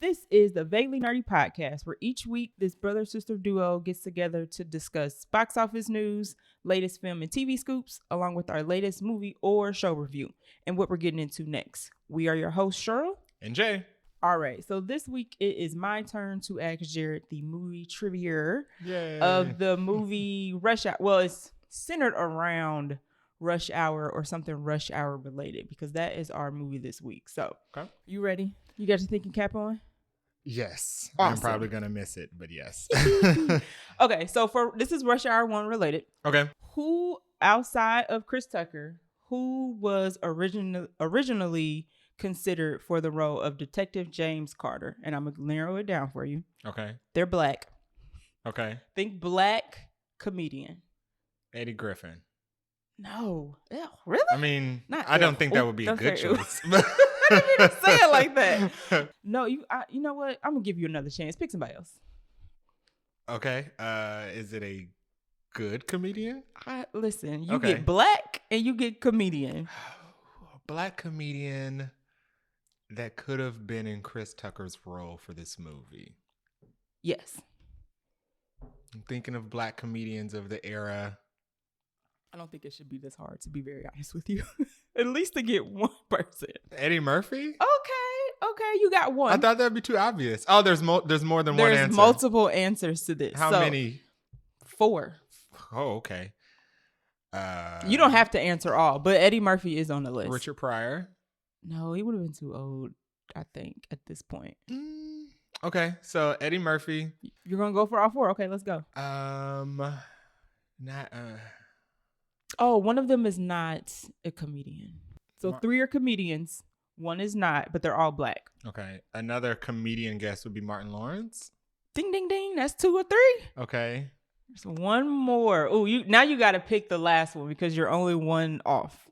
This is the Vaguely Nerdy Podcast, where each week this brother-sister duo gets together to discuss box office news, latest film and TV scoops, along with our latest movie or show review, and what we're getting into next. We are your hosts, Cheryl and Jay. All right, so this week it is my turn to ask Jared the movie trivia Yay. Of the movie Rush Hour. Well, it's centered around Rush Hour or something Rush Hour related, because that is our movie this week. So, okay. You ready? You got your thinking cap on? Yes. Awesome. I'm probably going to miss it, but yes. Okay, so this is Rush Hour 1 related. Okay. Who, outside of Chris Tucker, who was originally considered for the role of Detective James Carter? And I'm going to narrow it down for you. Okay. They're black. Okay. Think black comedian. Eddie Griffin. No. Ew, really? I mean, I don't think that would be a good choice. I didn't even say it like that. No, you know what? I'm going to give you another chance. Pick somebody else. Okay. Is it a good comedian? Listen, you get black and you get comedian. Black comedian that could have been in Chris Tucker's role for this movie. Yes. I'm thinking of black comedians of the era. I don't think it should be this hard, to be very honest with you. At least to get one person. Eddie Murphy? Okay, you got one. I thought that'd be too obvious. Oh, there's more than one answer. There's multiple answers to this. How many? 4. Oh, okay. You don't have to answer all, but Eddie Murphy is on the list. Richard Pryor? No, he would have been too old, I think, at this point. Okay, so Eddie Murphy. You're gonna go for all 4? Okay, let's go. Oh, one of them is not a comedian. So 3 are comedians. 1 is not, but they're all black. Okay. Another comedian guest would be Martin Lawrence. Ding, ding, ding. That's 2 or 3. Okay. There's one more. Oh, now you got to pick the last one because you're only 1 off.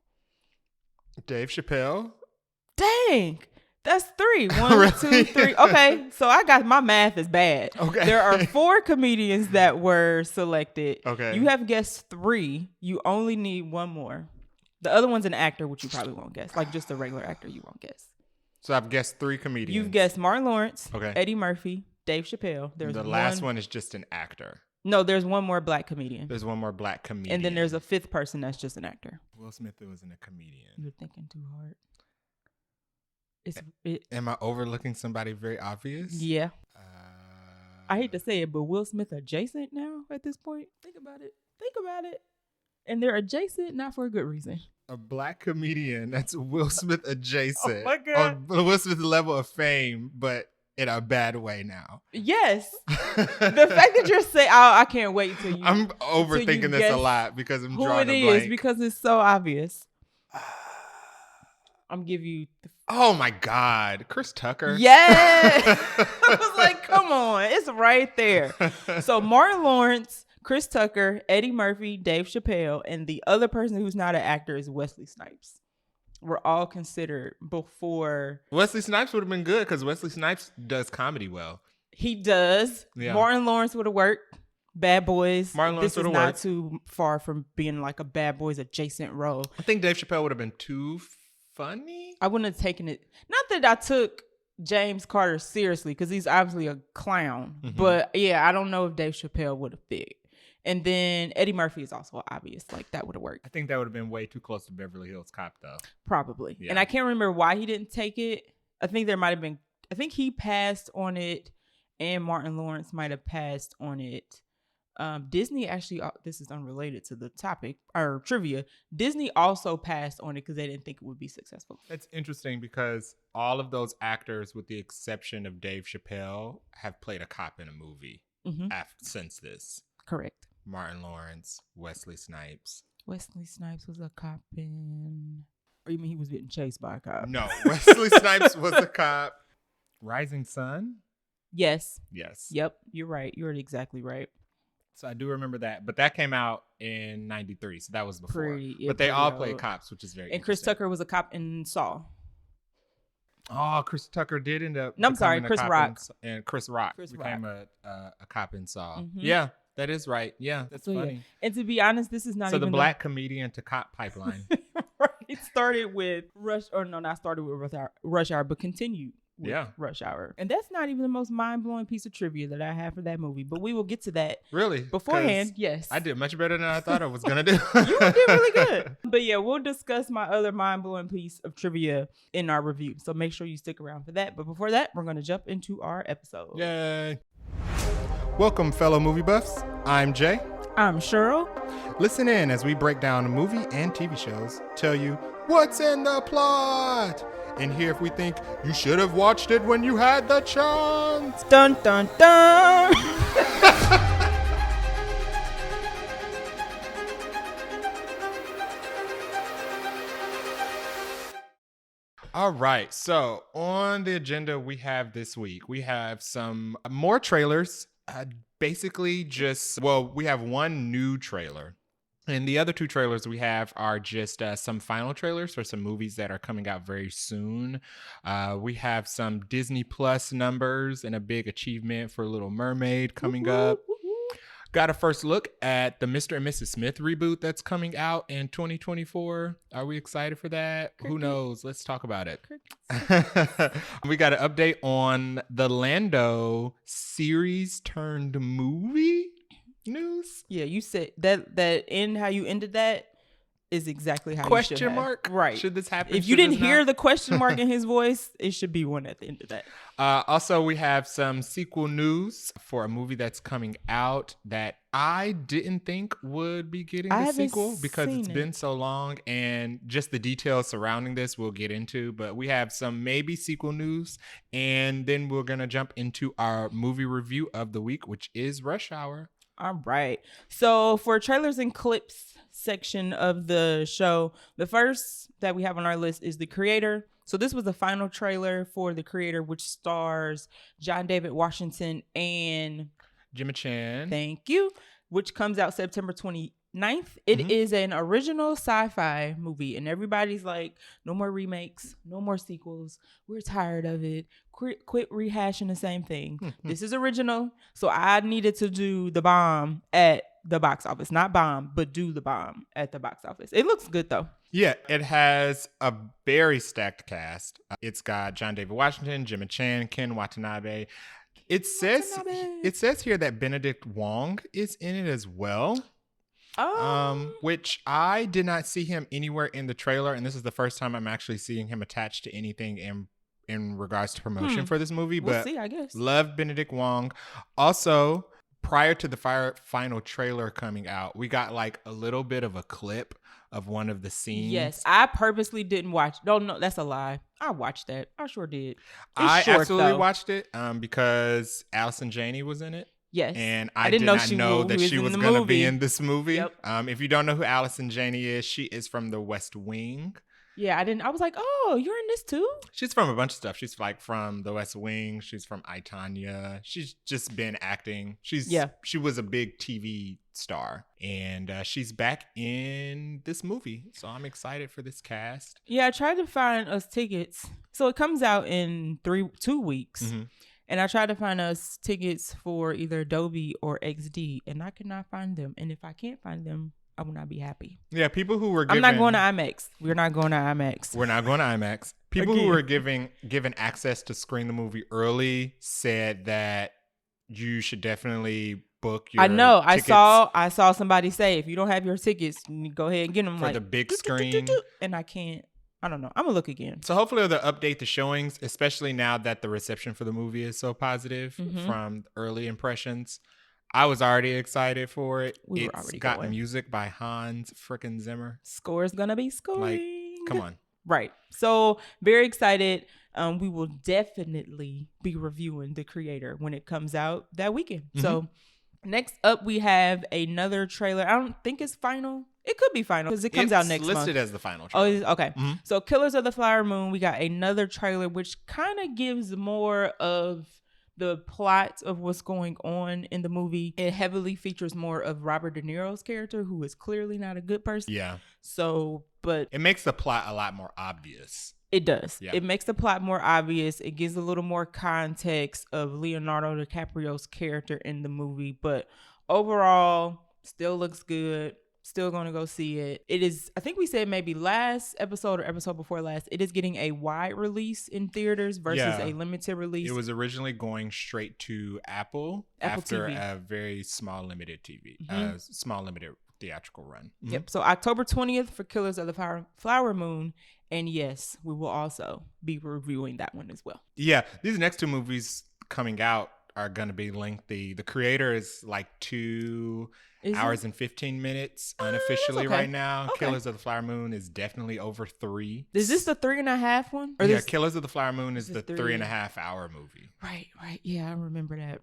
Dave Chappelle. Dang. That's 3. 1, Really? 2, 3. Okay, so my math is bad. Okay. There are 4 comedians that were selected. Okay. You have guessed 3. You only need 1 more. The other one's an actor, which you probably won't guess. Like just a regular actor, you won't guess. So I've guessed 3 comedians. You've guessed Martin Lawrence, okay, Eddie Murphy, Dave Chappelle. The last one is just an actor. No, there's 1 more black comedian. There's 1 more black comedian. And then there's a 5th person that's just an actor. Will Smith wasn't a comedian. You're thinking too hard. Am I overlooking somebody very obvious? Yeah. I hate to say it, but Will Smith adjacent now at this point. Think about it. And they're adjacent, not for a good reason. A black comedian that's Will Smith adjacent. Oh my God. On Will Smith's level of fame, but in a bad way now. Yes. The fact that you're saying, I can't wait till you. I'm overthinking this a lot because I'm drawing a blank. Who it is, because it's so obvious. I'm giving you. Oh my God, Chris Tucker. Yeah. I was like, come on, it's right there. So Martin Lawrence, Chris Tucker, Eddie Murphy, Dave Chappelle, and the other person who's not an actor is Wesley Snipes. Were all considered before. Wesley Snipes would have been good because Wesley Snipes does comedy well. He does. Yeah. Martin Lawrence would have worked. Bad Boys. Martin Lawrence would have worked. This is not too far from being like a Bad Boys adjacent role. I think Dave Chappelle would have been too funny. I wouldn't have taken it. Not that I took James Carter seriously because he's obviously a clown. Mm-hmm. But yeah, I don't know if Dave Chappelle would have fit. And then Eddie Murphy is also obvious. Like that would have worked. I think that would have been way too close to Beverly Hills Cop though. Probably. Yeah. And I can't remember why he didn't take it. I think he passed on it and Martin Lawrence might have passed on it. Disney actually, this is unrelated to the topic or trivia. Disney also passed on it because they didn't think it would be successful. That's interesting because all of those actors, with the exception of Dave Chappelle, have played a cop in a movie since this. Correct. Martin Lawrence, Wesley Snipes. Wesley Snipes was a cop in... Or you mean he was getting chased by a cop? No, Wesley Snipes was a cop. Rising Sun? Yes. Yep, you're right. You're exactly right. So I do remember that. But that came out in 93, so that was before. But they all played cops, which is very And Chris Tucker was a cop in Saw. Oh, Chris Tucker did end up... No, I'm sorry, Chris Rock. And Chris Rock became a cop in Saw. Mm-hmm. Yeah. That is right. Yeah, that's funny. Yeah. And to be honest, this is not even... So the black comedian to cop pipeline. Right. It started with Rush Hour, but continued with Rush Hour. And that's not even the most mind-blowing piece of trivia that I have for that movie, but we will get to that. Really? Beforehand, yes. I did much better than I thought I was going to do. You did really good. But yeah, we'll discuss my other mind-blowing piece of trivia in our review. So make sure you stick around for that. But before that, we're going to jump into our episode. Yay. Welcome, fellow movie buffs. I'm Jay. I'm Cheryl. Listen in as we break down movie and TV shows, tell you what's in the plot, and hear if we think you should have watched it when you had the chance. Dun, dun, dun. All right, so on the agenda we have this week, we have some more trailers. Basically we have one new trailer. And the other two trailers we have are just some final trailers for some movies that are coming out very soon. We have some Disney Plus numbers and a big achievement for Little Mermaid coming up. Got a first look at the Mr. and Mrs. Smith reboot that's coming out in 2024. Are we excited for that? Who knows? Let's talk about it. We got an update on the Lando series turned movie news. Yeah, you said that in how you ended that is exactly how question you should mark have. Right. Should this happen? If you didn't hear the question mark in his voice, it should be one at the end of that. Also, we have some sequel news for a movie that's coming out that I didn't think would be getting a sequel because it's been so long, and just the details surrounding this we'll get into. But we have some maybe sequel news, and then we're going to jump into our movie review of the week, which is Rush Hour. All right. So for trailers and clips section of the show, the first that we have on our list is The Creator. So this was the final trailer for The Creator, which stars John David Washington and Gemma Chan. Thank you. Which comes out September 29th. It is an original sci-fi movie, and everybody's like, no more remakes, no more sequels. We're tired of it. Quit rehashing the same thing. This is original. So I needed to do the bomb at the box office. Not bomb, but do the bomb at the box office. It looks good, though. Yeah, it has a very stacked cast. It's got John David Washington, Gemma Chan, Ken Watanabe. It says here that Benedict Wong is in it as well. Which I did not see him anywhere in the trailer, and this is the first time I'm actually seeing him attached to anything in regards to promotion for this movie. We'll but see, I guess. Love Benedict Wong. Also, prior to the final trailer coming out, we got like a little bit of a clip of one of the scenes. Yes, I purposely didn't watch. No, that's a lie. I watched that. I sure did. I absolutely watched it because Allison Janney was in it. Yes. And I did not know that she was going to be in this movie. Yep. If you don't know who Allison Janney is, she is from The West Wing. Yeah, I was like, oh, you're in this too? She's from a bunch of stuff. She's like from The West Wing. She's from I, Tonya. She's just been acting. She was a big TV star, and she's back in this movie. So I'm excited for this cast. Yeah, I tried to find us tickets. So it comes out in 2 weeks. And I tried to find us tickets for either Dolby or XD, and I could not find them. And if I can't find them, I will not be happy. Yeah, people who were I'm not going to IMAX. We're not going to IMAX. We're not going to IMAX. People who were given access to screen the movie early said that you should definitely book your tickets. I saw somebody say, if you don't have your tickets, go ahead and get them. For the big screen. And I can't. I don't know. I'm going to look again. So hopefully they'll update the showings, especially now that the reception for the movie is so positive from early impressions. I was already excited for it. It's got music by Hans frickin' Zimmer. Score's going to be scoring. Like, come on. Right. So very excited. We will definitely be reviewing The Creator when it comes out that weekend. So next up, we have another trailer. I don't think it's final. It could be final because it comes out next month. It's listed as the final trailer. Oh, okay. So Killers of the Flower Moon, we got another trailer which kind of gives more of the plot of what's going on in the movie. It heavily features more of Robert De Niro's character, who is clearly not a good person. Yeah. So, but it makes the plot a lot more obvious. It does. Yeah. It makes the plot more obvious. It gives a little more context of Leonardo DiCaprio's character in the movie. But overall, still looks good. Still going to go see it. It is, I think we said maybe last episode or episode before last, it is getting a wide release in theaters versus a limited release. It was originally going straight to Apple after TV. a very small limited TV, small limited theatrical run. Mm-hmm. Yep. So October 20th for Killers of the Flower Moon. And yes, we will also be reviewing that one as well. Yeah. These next two movies coming out are going to be lengthy. The creator is like 2 hours and 15 minutes unofficially right now. Okay. Killers of the Flower Moon is definitely over 3. Is this the 3.5 one? Or Killers of the Flower Moon is the 3.5 hour movie. Right. Yeah, I remember that.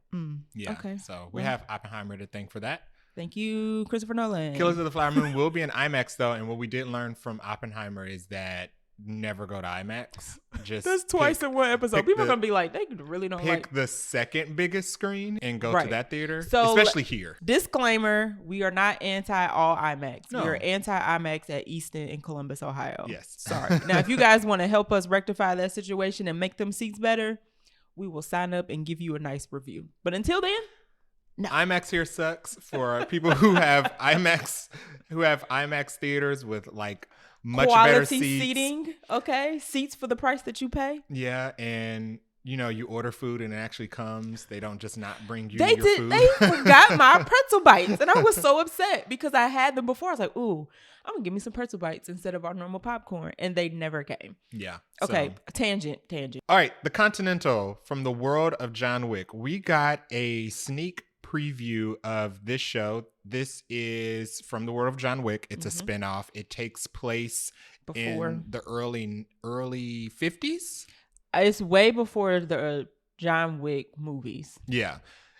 Yeah. Okay. So we have Oppenheimer to thank for that. Thank you, Christopher Nolan. Killers of the Flower Moon will be in IMAX though, and what we did learn from Oppenheimer is that never go to IMAX. Just that's twice in one episode. People are gonna be like, they really don't pick the second biggest screen and go to that theater. So, especially here. Disclaimer: we are not anti all IMAX. No. We are anti IMAX at Easton in Columbus, Ohio. Yes. Sorry. Now, if you guys want to help us rectify that situation and make them seats better, we will sign up and give you a nice review. But until then, no. IMAX here sucks for people who have IMAX theaters with like much quality better seats. Seating, okay, seats for the price that you pay. Yeah, and you order food and it actually comes. They don't just not bring you your food. They forgot my pretzel bites, and I was so upset because I had them before. I was like, "Ooh, I'm gonna give me some pretzel bites instead of our normal popcorn," and they never came. Yeah. Okay. Tangent. All right, the Continental from the World of John Wick. We got a sneak preview of this show. This is from the World of John Wick. It's a spinoff. It takes place in the early 50s. It's way before the John Wick movies. Yeah.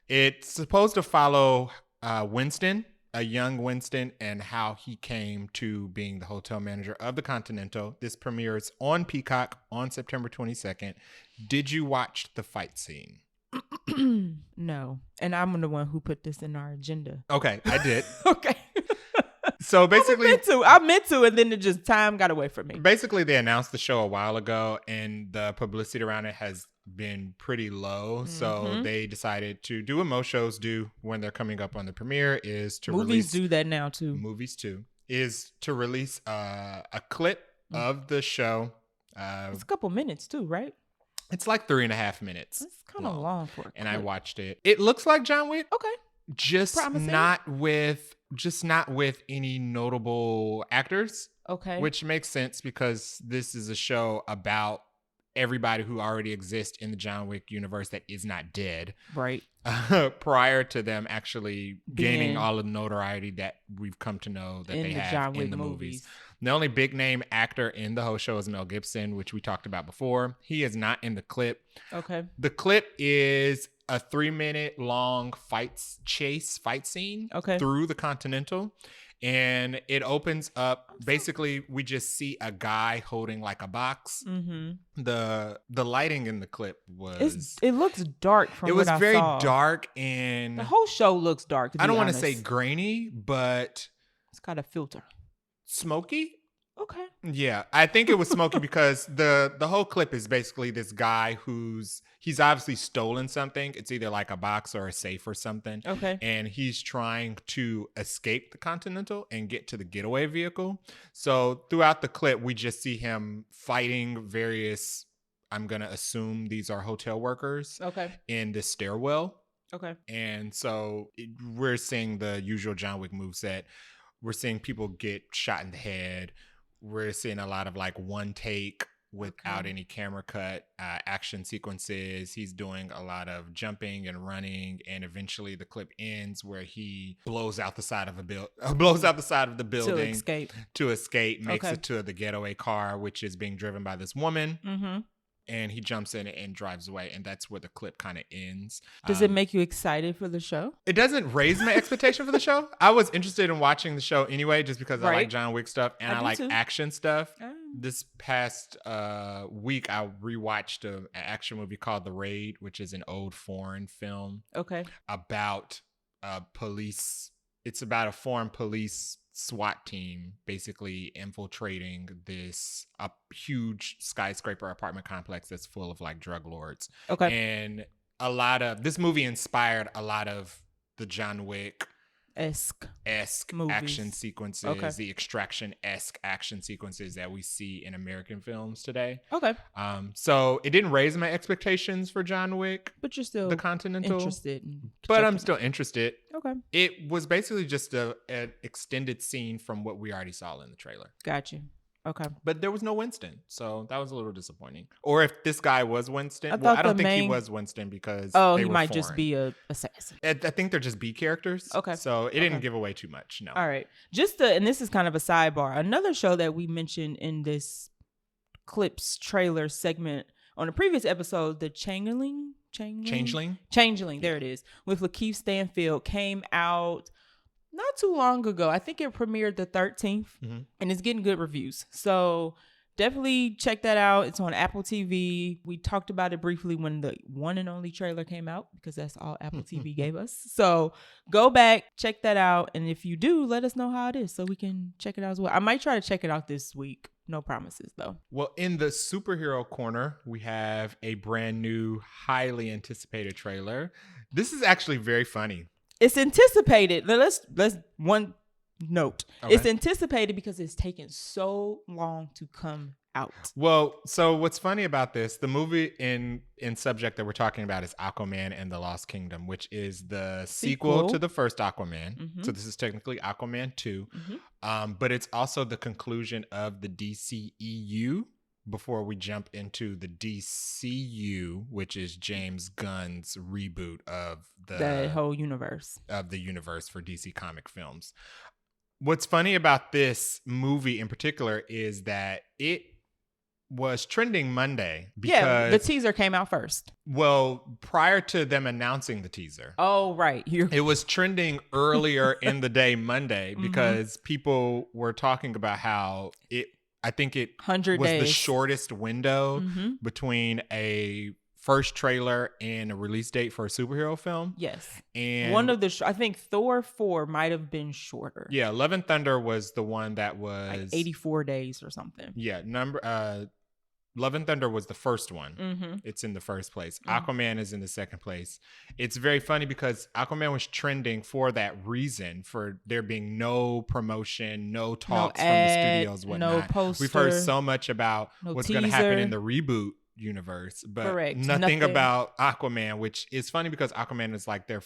It's supposed to follow Winston, a young Winston, and how he came to being the hotel manager of the Continental. This premieres on Peacock on September 22nd. Did you watch the fight scene? No. And I'm the one who put this in our agenda. Okay, I did. Okay. So basically, I meant to, and then it just time got away from me. Basically, they announced the show a while ago, and the publicity around it has been pretty low. So they decided to do what most shows do when they're coming up on the premiere, is to release. Movies do that now too. Movies too is to release a clip of the show. It's a couple minutes too, right? It's like 3.5 minutes. It's kind of long for a clip. And I watched it. It looks like John Wick. Okay. Just not with any notable actors. Okay. Which makes sense because this is a show about everybody who already exists in the John Wick universe that is not dead. Right. Prior to them actually gaining all of the notoriety that we've come to know that they have John Wick in the movies. The only big name actor in the whole show is Mel Gibson, which we talked about before. He is not in the clip. Okay. The clip is a 3-minute long fight scene through the Continental. And it opens up, basically, we just see a guy holding like a box. Mm-hmm. The lighting in the clip it looks dark from what I saw. It was very dark, and the whole show looks dark, to be I don't want to honest. say grainy, but it's got a filter. Smoky? Okay. Yeah, I think it was smoky because the whole clip is basically this guy he's obviously stolen something. It's either like a box or a safe or something. Okay. And he's trying to escape the Continental and get to the getaway vehicle. So throughout the clip, we just see him fighting various, I'm going to assume these are hotel workers. Okay. In the stairwell. Okay. And so we're seeing the usual John Wick moveset. We're seeing people get shot in the head. We're seeing a lot of like one take without any camera cut action sequences. He's doing a lot of jumping and running, and eventually the clip ends where he blows out the side of the building to escape, makes it to the getaway car, which is being driven by this woman. Mm-hmm. And he jumps in and drives away, and that's where the clip kind of ends. Does it make you excited for the show? It doesn't raise my expectation for the show. I was interested in watching the show anyway, just because I like John Wick stuff and I like action stuff. This past week, I rewatched an action movie called The Raid, which is an old foreign film. Okay. About police. It's about a foreign police SWAT team basically infiltrating this huge skyscraper apartment complex that's full of like drug lords. Okay. And this movie inspired a lot of the John Wick movies. action sequences, Okay. the Extraction-esque action sequences that we see in American films today. Okay. So it didn't raise my expectations for John Wick, But you're still the Continental, interested in but I'm checking still interested. Okay. It was basically just an extended scene from what we already saw in the trailer. Got you. Okay. But there was no Winston, so that was a little disappointing. Or if this guy was Winston, I I don't think he was Winston because he might just be a assassin. I think they're just B characters. Okay. So it didn't give away too much. No. All right. And this is kind of a sidebar. Another show that we mentioned in this clips trailer segment on a previous episode, the Changeling. There it is. With Lakeith Stanfield came out not too long ago. I think it premiered the 13th and it's getting good reviews. So definitely check that out. It's on Apple TV. We talked about it briefly when the one and only trailer came out because that's all Apple TV gave us. So go back, check that out. And if you do, let us know how it is so we can check it out as well. I might try to check it out this week. No promises though. Well, in the superhero corner, we have a brand new, highly anticipated trailer. This is actually very funny. It's anticipated. Let's one note. Okay. It's anticipated because it's taken so long to come out. Well, so what's funny about this, the movie in subject that we're talking about is Aquaman and the Lost Kingdom, which is the sequel to the first Aquaman. So this is technically Aquaman 2. But it's also the conclusion of the DCEU before we jump into the DCU, which is James Gunn's reboot of the whole universe. Of the universe for DC comic films. What's funny about this movie in particular is that it was trending Monday because the teaser came out first. Well, prior to them announcing the teaser. Oh, right. It was trending earlier in the day Monday because people were talking about how I think it 100 was days. the shortest window between a first trailer and a release date for a superhero film. Yes. And one of the, I think Thor 4 might have been shorter. Yeah. Love and Thunder was the one that was like 84 days or something. Yeah. Love and Thunder was the first one. It's in the first place. Aquaman is in the second place. It's very funny because Aquaman was trending for that reason, for there being no promotion, no talks from the studios, whatnot. No poster. We've heard so much about what's going to happen in the reboot universe, but nothing about Aquaman, which is funny because Aquaman is like their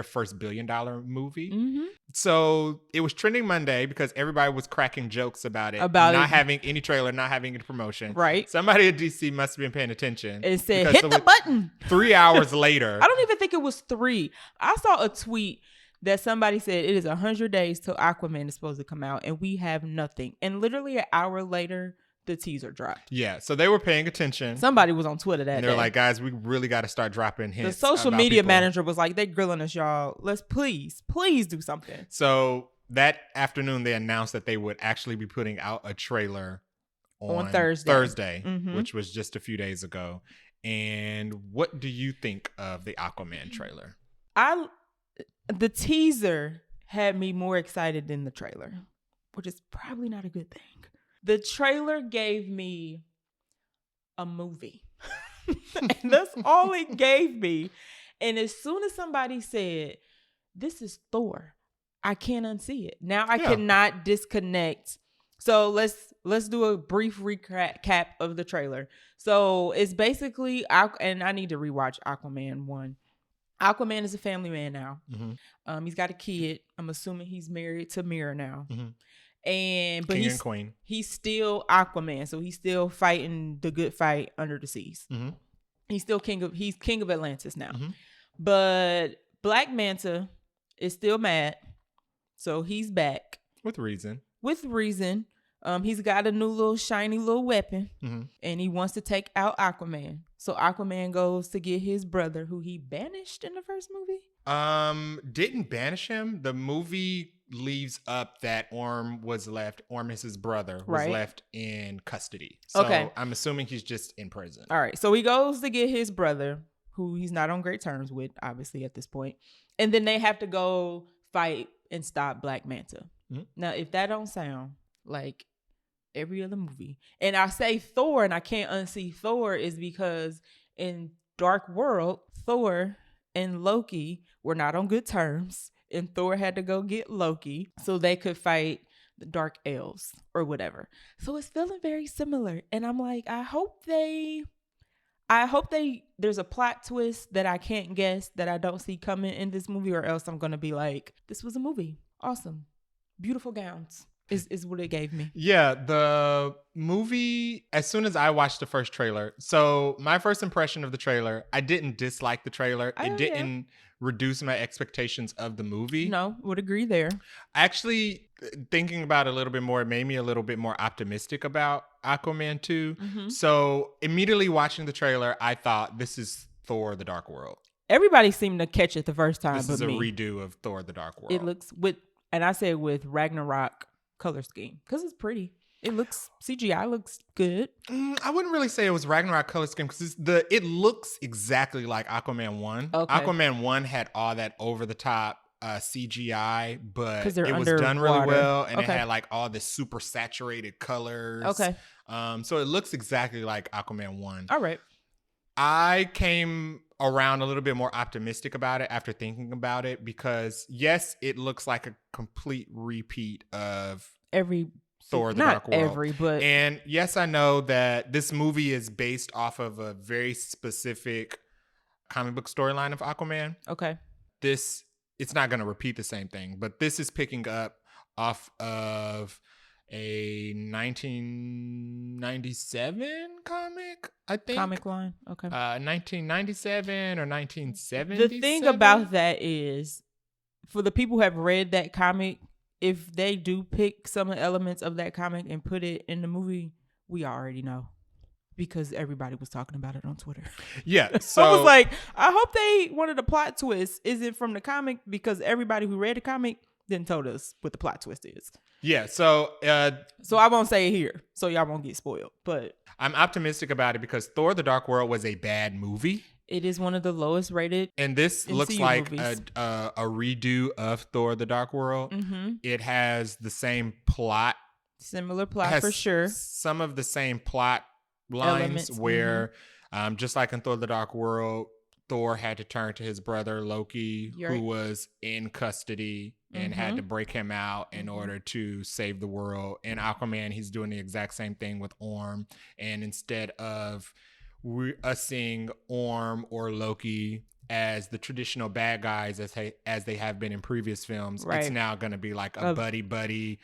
first $1 billion movie. So it was trending Monday because everybody was cracking jokes about it not having any trailer, not having any promotion. Right. Somebody at DC must have been paying attention. It said, hit the button. 3 hours later. I don't even think it was 3. I saw a tweet that somebody said it is 100 days till Aquaman is supposed to come out and we have nothing. And literally an hour later, the teaser dropped. Yeah, so they were paying attention. Somebody was on Twitter that day. They're like, guys, we really got to start dropping hints. The social media manager was like, they grilling us, y'all. Let's please do something. So that afternoon, they announced that they would actually be putting out a trailer on Thursday, which was just a few days ago. And what do you think of the Aquaman trailer? The teaser had me more excited than the trailer, which is probably not a good thing. The trailer gave me a movie. And that's all it gave me. And as soon as somebody said, this is Thor, I can't unsee it. Now I cannot disconnect. So let's do a brief recap of the trailer. So it's basically, and I need to rewatch Aquaman 1. Aquaman is a family man now. He's got a kid. I'm assuming he's married to Mira now. But King and Queen. He's still Aquaman, so he's still fighting the good fight under the seas. He's still king of Atlantis now. But Black Manta is still mad, so he's back with reason. He's got a new little shiny little weapon, and he wants to take out Aquaman. So Aquaman goes to get his brother, who he banished in the first movie. Didn't banish him. The movie leaves up that Orm is his brother, was left in custody. So I'm assuming he's just in prison. All right. So he goes to get his brother, who he's not on great terms with, obviously, at this point. And then they have to go fight and stop Black Manta. Now, if that don't sound like every other movie, and I say Thor and I can't unsee Thor, is because in Dark World, Thor and Loki were not on good terms. and Thor had to go get Loki so they could fight the dark elves or whatever. So it's feeling very similar. And I'm like, I hope there's a plot twist that I can't guess, that I don't see coming in this movie, or else I'm going to be like, this was a movie. Awesome. Beautiful gowns is what it gave me. Yeah, the movie, as soon as I watched the first trailer, so my first impression of the trailer, I didn't dislike the trailer. It didn't reduce my expectations of the movie. No, would agree there. Actually, thinking about it a little bit more, it made me a little bit more optimistic about Aquaman 2. Mm-hmm. So immediately watching the trailer, I thought, this is Thor: The Dark World. Everybody seemed to catch it the first time. This is a me. redo of Thor: The Dark World. It looks and I say with Ragnarok color scheme, because it's pretty. It looks, CGI looks good. I wouldn't really say it was Ragnarok color scheme, because it looks exactly like Aquaman 1. Okay. Aquaman 1 had all that over the top CGI, but it was under done really water. well, and Okay. it had like all the super saturated colors. Okay. So it looks exactly like Aquaman 1. All right. I came around a little bit more optimistic about it after thinking about it, because yes, it looks like a complete repeat of Every Thor: The not Dark World. every, but And yes, I know that this movie is based off of a very specific comic book storyline of Aquaman. okay. It's not going to repeat the same thing, but this is picking up off of a 1997 comic, I think. Comic line. Okay. 1997 or 1977. The thing about that is, for the people who have read that comic, if they do pick some of the elements of that comic and put it in the movie, we already know, because everybody was talking about it on Twitter. Yeah. So I was like, I hope one of the plot twists isn't from the comic, because everybody who read the comic then told us what the plot twist is. yeah. So I won't say it here, so y'all won't get spoiled. But I'm optimistic about it because Thor: The Dark World was a bad movie. it is one of the lowest rated. And this MCU looks like movies. a redo of Thor: The Dark World. Mm-hmm. It has the same plot. Similar plot Has for sure. Some of the same plot lines Elements, where, just like in Thor: The Dark World, Thor had to turn to his brother Loki, You're who right. was in custody and had to break him out in order to save the world. In Aquaman, he's doing the exact same thing with Orm. And instead of us seeing Orm or Loki as the traditional bad guys as they have been in previous films, Right. it's now going to be like a buddy brother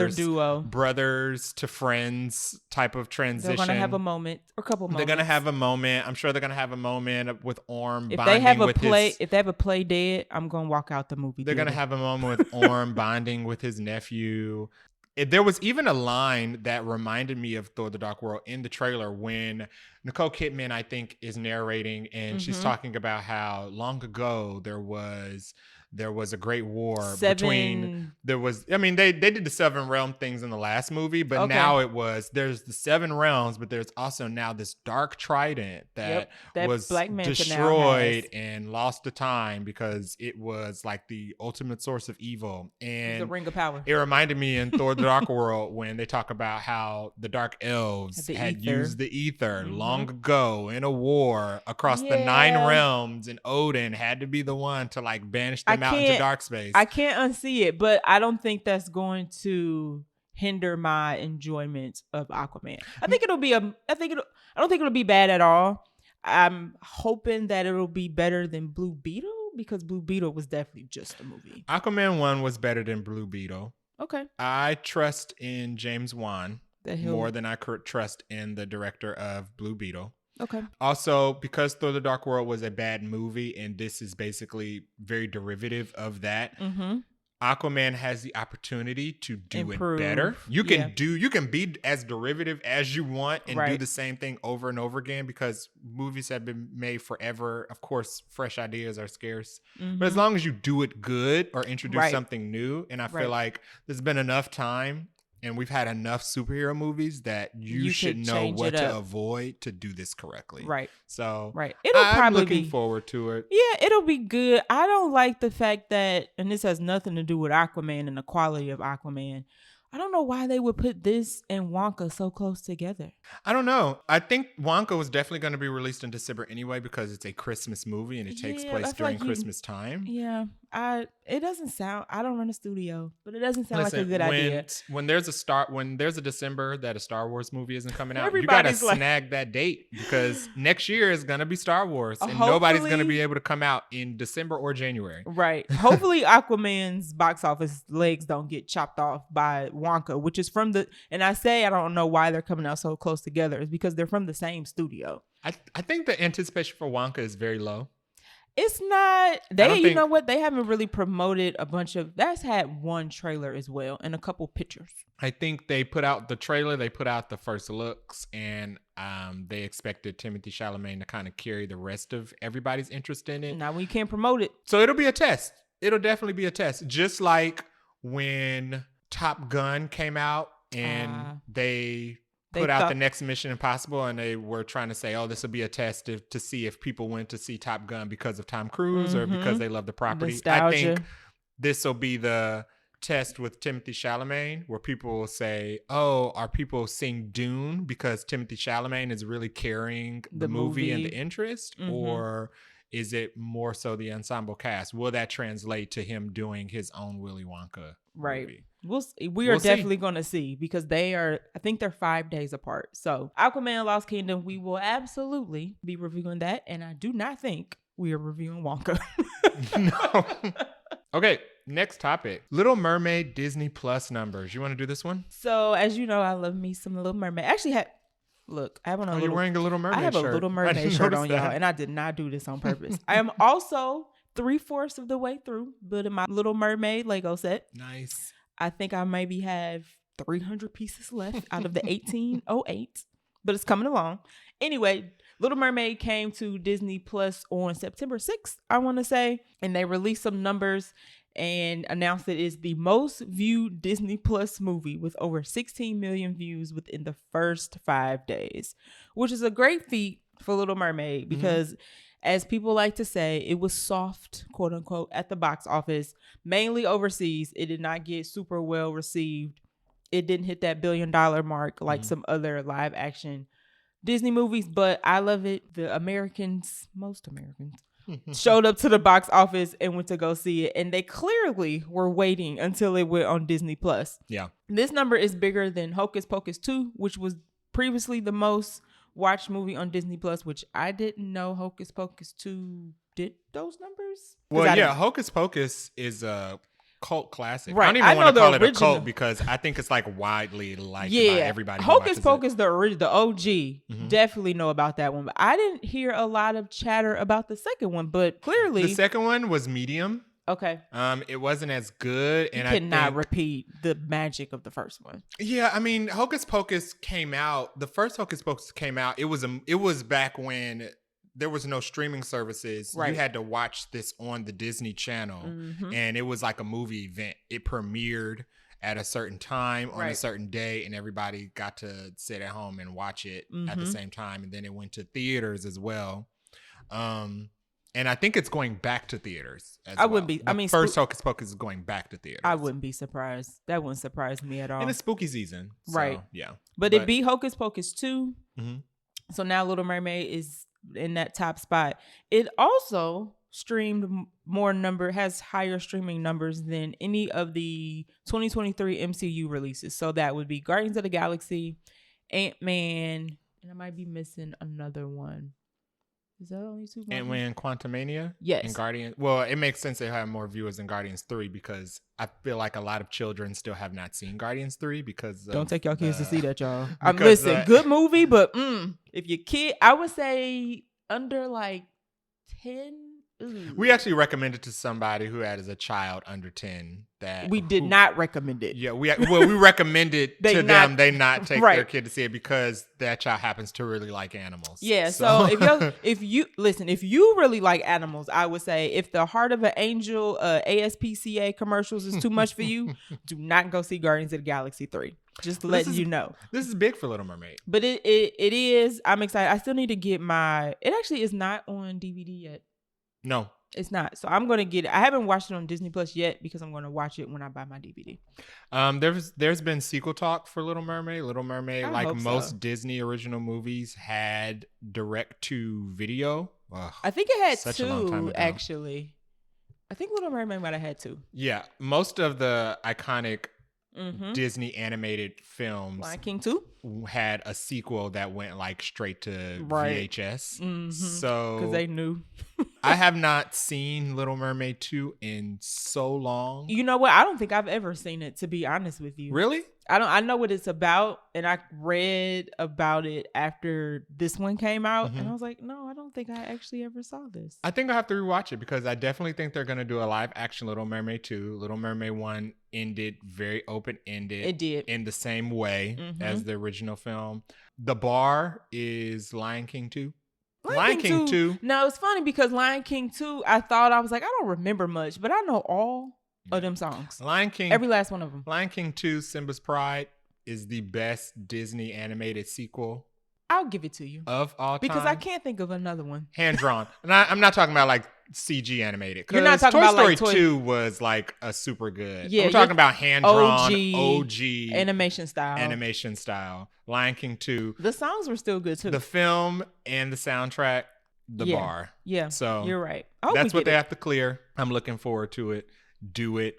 duo, brothers to friends type of transition. They're gonna have a moment or a couple moments. They're gonna have a moment. I'm sure they're gonna have a moment with Orm. If bonding they have a with play, his, if they have a play dead, I'm gonna walk out the movie. they're gonna have a moment with Orm bonding with his nephew. There was even a line that reminded me of Thor: The Dark World in the trailer when Nicole Kidman, I think, is narrating, and she's talking about how long ago there was a great war they did the 7 realm things in the last movie, but now there's the 7 realms, but there's also now this dark trident that was Black Manta destroyed and lost to time because it was like the ultimate source of evil. And the ring of power. It reminded me in Thor: The Dark World when they talk about how the dark elves had used the ether long ago in a war across the 9 realms, and Odin had to be the one to like banish them out into dark space. I can't unsee it, but I don't think that's going to hinder my enjoyment of Aquaman. I don't think it'll be bad at all. I'm hoping that it'll be better than Blue Beetle, because Blue Beetle was definitely just a movie. Aquaman 1 was better than Blue Beetle. Okay. I trust in James Wan more than I trust in the director of Blue Beetle. Okay. Also, because Thor: The Dark World was a bad movie, and this is basically very derivative of that, Aquaman has the opportunity to do it better. You can be as derivative as you want and do the same thing over and over again, because movies have been made forever. Of course, fresh ideas are scarce, but as long as you do it good or introduce something new, and I feel like there's been enough time and we've had enough superhero movies that you should know what to avoid to do this correctly. Right. So I'm looking forward to it. Yeah, it'll be good. I don't like the fact that, and this has nothing to do with Aquaman and the quality of Aquaman, I don't know why they would put this and Wonka so close together. I don't know. I think Wonka was definitely going to be released in December anyway because it's a Christmas movie and it takes place during Christmas time. Yeah. It doesn't sound, I don't run a studio, but it doesn't sound like a good idea. When there's a December that a Star Wars movie isn't coming out, you got to snag that date because next year is going to be Star Wars and nobody's going to be able to come out in December or January. Right. Hopefully Aquaman's box office legs don't get chopped off by Wonka, which is and I say I don't know why they're coming out so close together. It's because they're from the same studio. I think the anticipation for Wonka is very low. It's not. You know what? They haven't really promoted a bunch of. That's had one trailer as well and a couple pictures. I think they put out the trailer. They put out the first looks, and they expected Timothée Chalamet to kind of carry the rest of everybody's interest in it. Now we can't promote it, so it'll be a test. It'll definitely be a test, just like when Top Gun came out and they put out the next Mission Impossible, and they were trying to say, "Oh, this will be a test to see if people went to see Top Gun because of Tom Cruise or because they love the property." Nostalgia. I think this will be the test with Timothée Chalamet, where people will say, "Oh, are people seeing Dune because Timothée Chalamet is really carrying the movie and the interest, or is it more so the ensemble cast? Will that translate to him doing his own Willy Wonka movie?" We are definitely going to see because I think they're 5 days apart. So Aquaman Lost Kingdom, we will absolutely be reviewing that. And I do not think we are reviewing Wonka. No. Okay, next topic. Little Mermaid Disney Plus numbers. You want to do this one? So as you know, I love me some Little Mermaid. Actually, look, I have on you're wearing a Little Mermaid shirt. I have a Little Mermaid shirt on, y'all, and I did not do this on purpose. I am also 3/4 of the way through building my Little Mermaid Lego set. Nice. I think I maybe have 300 pieces left out of the 1808, but it's coming along. Anyway, Little Mermaid came to Disney Plus on September 6th, I want to say, and they released some numbers and announced it is the most viewed Disney Plus movie with over 16 million views within the first 5 days, which is a great feat for Little Mermaid because as people like to say, it was soft, quote unquote, at the box office, mainly overseas. It did not get super well received. It didn't hit that $1 billion mark like some other live action Disney movies, but I love it. The most Americans, showed up to the box office and went to go see it. And they clearly were waiting until it went on Disney Plus. Yeah. This number is bigger than Hocus Pocus 2, which was previously the most watched movie on Disney Plus, which I didn't know Hocus Pocus 2 did those numbers. Well, yeah, Hocus Pocus is a cult classic. Right. I don't even want to call it a cult because I think it's like widely liked by everybody. Hocus Pocus, the OG, definitely know about that one. But I didn't hear a lot of chatter about the second one, but clearly the second one was medium. Okay. It wasn't as good, and I cannot repeat the magic of the first one. Yeah, I mean, Hocus Pocus came out. The first Hocus Pocus came out. It was back when there was no streaming services. Right. You had to watch this on the Disney Channel, and it was like a movie event. It premiered at a certain time on a certain day, and everybody got to sit at home and watch it at the same time. And then it went to theaters as well. And I think it's going back to theaters as well. Wouldn't be. First Hocus Pocus is going back to theaters. I wouldn't be surprised. That wouldn't surprise me at all. And it's spooky season. So, right. Yeah. But it beat Hocus Pocus 2. So now Little Mermaid is in that top spot. It also streamed has higher streaming numbers than any of the 2023 MCU releases. So that would be Guardians of the Galaxy, Ant-Man, and I might be missing another one. Is that only 2? Ant-Man Quantumania? Yes. And Guardians. Well, it makes sense they have more viewers than Guardians 3 because I feel like a lot of children still have not seen Guardians 3 because don't take your kids to see that, y'all. Listen, good movie, but if your kid, I would say under like 10. Ooh. We actually recommended to somebody who had as a child under 10 that we did not recommend it. Yeah, we recommended to them they not take their kid to see it because that child happens to really like animals. Yeah, so if you really like animals, I would say if the Heart of an Angel ASPCA commercials is too much for you, do not go see Guardians of the Galaxy 3. Just letting you know. This is big for Little Mermaid. But it is. I'm excited. I still need to get it actually is not on DVD yet. No. It's not. So I'm going to get it. I haven't watched it on Disney Plus yet because I'm going to watch it when I buy my DVD. There's been sequel talk for Little Mermaid. Little Mermaid, I like hope most so. Disney original movies, had direct to video. Ugh, I think it had such a long time two, ago. actually. I think Little Mermaid might have had two. Yeah, most of the iconic Disney animated films Lion King 2? had a sequel that went like straight to Right. VHS. Because So they knew. I have not seen Little Mermaid 2 in so long. You know what? I don't think I've ever seen it, to be honest with you. Really? I know what it's about, and I read about it after this one came out, and I was like, no, I don't think I actually ever saw this. I think I'll have to rewatch it because I definitely think they're going to do a live action Little Mermaid 2. Little Mermaid 1 ended very open-ended. It did. In the same way as the original film. The bar is Lion King 2. Lion King 2. No, it's funny because Lion King 2, I was like, I don't remember much, but I know all of them songs. Lion King. Every last one of them. Lion King 2, Simba's Pride is the best Disney animated sequel I'll give it to you. Of all time. Because I can't think of another one. Hand drawn. And I'm not talking about like CG animated. You're not talking Toy about Story like 2 was like a super good. Yeah, I'm talking about hand drawn OG animation style. Animation style. Lion King 2. The songs were still good too. The film and the soundtrack, the bar. Yeah. So you're right. That's what they have to clear. I'm looking forward to it. Do it.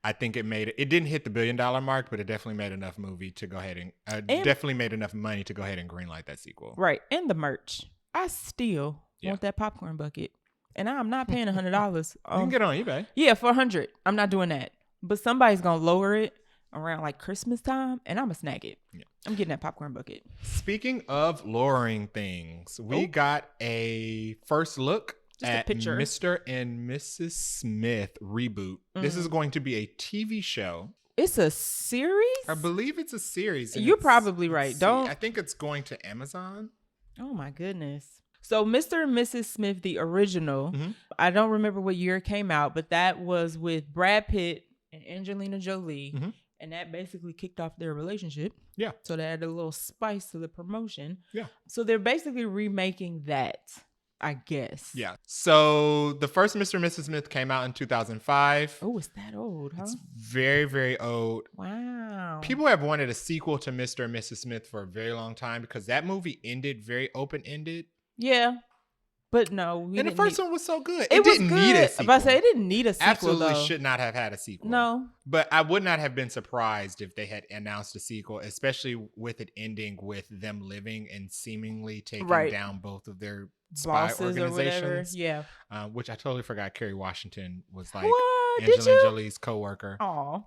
I think it didn't hit the $1 billion mark, but it definitely made enough movie to go ahead and definitely made enough money to go ahead and greenlight that sequel. Right. And the merch. I still want that popcorn bucket. And I'm not paying $100. You can get it on eBay. Yeah, for $100. I'm not doing that. But somebody's going to lower it around like Christmas time, and I'm going to snag it. Yeah. I'm getting that popcorn bucket. Speaking of lowering things, we got a first look at Mr. and Mrs. Smith reboot. This is going to be a TV show. It's a series? I believe it's a series. You're probably right. I think it's going to Amazon. Oh my goodness. So Mr. and Mrs. Smith, the original, I don't remember what year it came out, but that was with Brad Pitt and Angelina Jolie. And that basically kicked off their relationship. Yeah. So they added a little spice to the promotion. Yeah. So they're basically remaking that, I guess. Yeah. So the first Mr. and Mrs. Smith came out in 2005. Oh, it's that old, huh? It's very, very old. Wow. People have wanted a sequel to Mr. and Mrs. Smith for a very long time because that movie ended very open-ended. Yeah. But no. And the first one was so good. It didn't was good. need a sequel. But I say it didn't need a sequel. Absolutely should not have had a sequel. No. But I would not have been surprised if they had announced a sequel, especially with it ending with them living and seemingly taking down both of their spy organizations. Yeah. Which I totally forgot Kerry Washington was like what? Angelina Jolie's co-worker. Aw.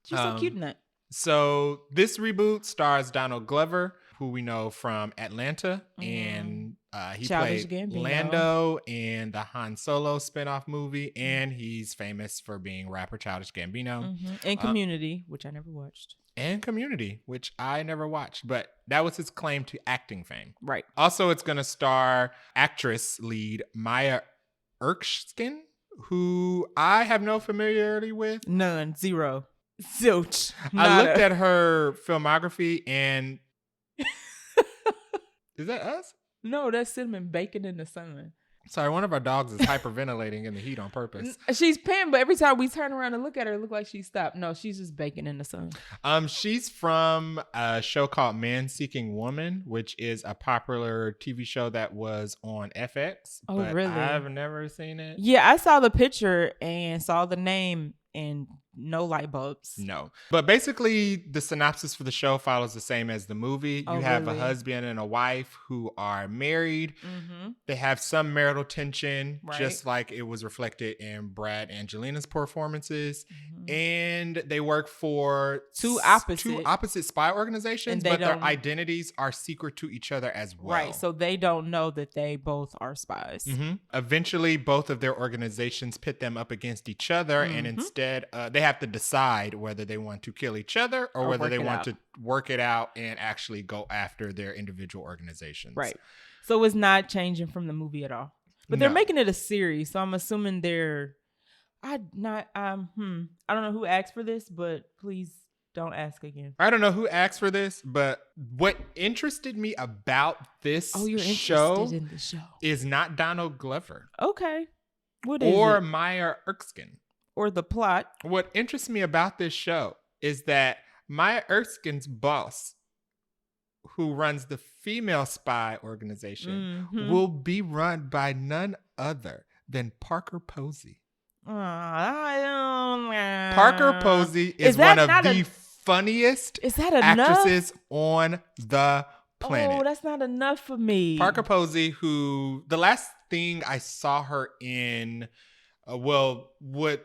She's so cute in that. So this reboot stars Donald Glover, who we know from Atlanta, and he played Lando in the Han Solo spinoff movie, and he's famous for being rapper Childish Gambino. And Community, which I never watched. And Community, which I never watched, but that was his claim to acting fame. Right. Also, it's going to star actress lead Maya Erskine, who I have no familiarity with. None. Zero. Zilch. I looked at her filmography and... Is that us? No, that's Cinnamon baking in the sun. Sorry, one of our dogs is hyperventilating in the heat on purpose. She's peeing, but every time we turn around and look at her, it looks like she stopped. No, she's just baking in the sun. She's from a show called Man Seeking Woman, which is a popular TV show that was on FX. Oh, really? I've never seen it. Yeah, I saw the picture and saw the name and no light bulbs. No. But basically, the synopsis for the show follows the same as the movie. You have a husband and a wife who are married. They have some marital tension, just like it was reflected in Brad and Angelina's performances. And they work for two opposite spy organizations, but their identities are secret to each other as well. Right. So they don't know that they both are spies. Eventually, both of their organizations pit them up against each other. And instead, they have to decide whether they want to kill each other or whether they want to work it out and actually go after their individual organizations. Right. So it's not changing from the movie at all. But they're making it a series, so I'm assuming I don't know who asked for this, but please don't ask again. I don't know who asked for this, but what interested me about this show in the show is not Donald Glover. Okay. What is or it? Maya Erskine. Or the plot. What interests me about this show is that Maya Erskine's boss, who runs the female spy organization, will be run by none other than Parker Posey. Parker Posey is one of the funniest actresses on the planet. Oh, that's not enough for me. Parker Posey, who the last thing I saw her in, what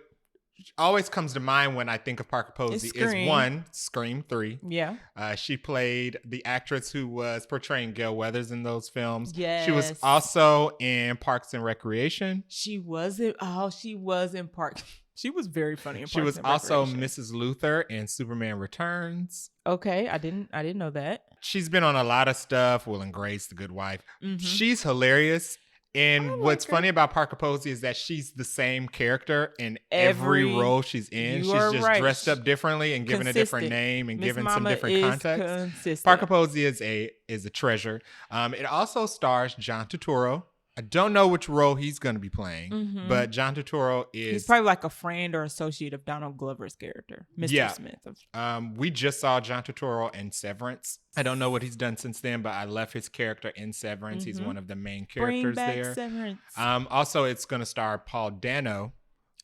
always comes to mind when I think of Parker Posey is one, Scream 3. Yeah. She played the actress who was portraying Gail Weathers in those films. Yes. She was also in Parks and Recreation. She was in Parks. She was very funny in Parks She was and also Recreation. Mrs. Luther in Superman Returns. Okay, I didn't know that. She's been on a lot of stuff. Will and Grace, The Good Wife. She's hilarious. And what's funny about Parker Posey is that she's the same character in every role she's in. She's just dressed up differently and given a different name and given some different context. Parker Posey is a treasure. It also stars John Turturro. I don't know which role he's going to be playing, but John Turturro he's probably like a friend or associate of Donald Glover's character, Mr. Smith. We just saw John Turturro in Severance. I don't know what he's done since then, but I love his character in Severance. He's one of the main characters there. Severance. Also, it's going to star Paul Dano,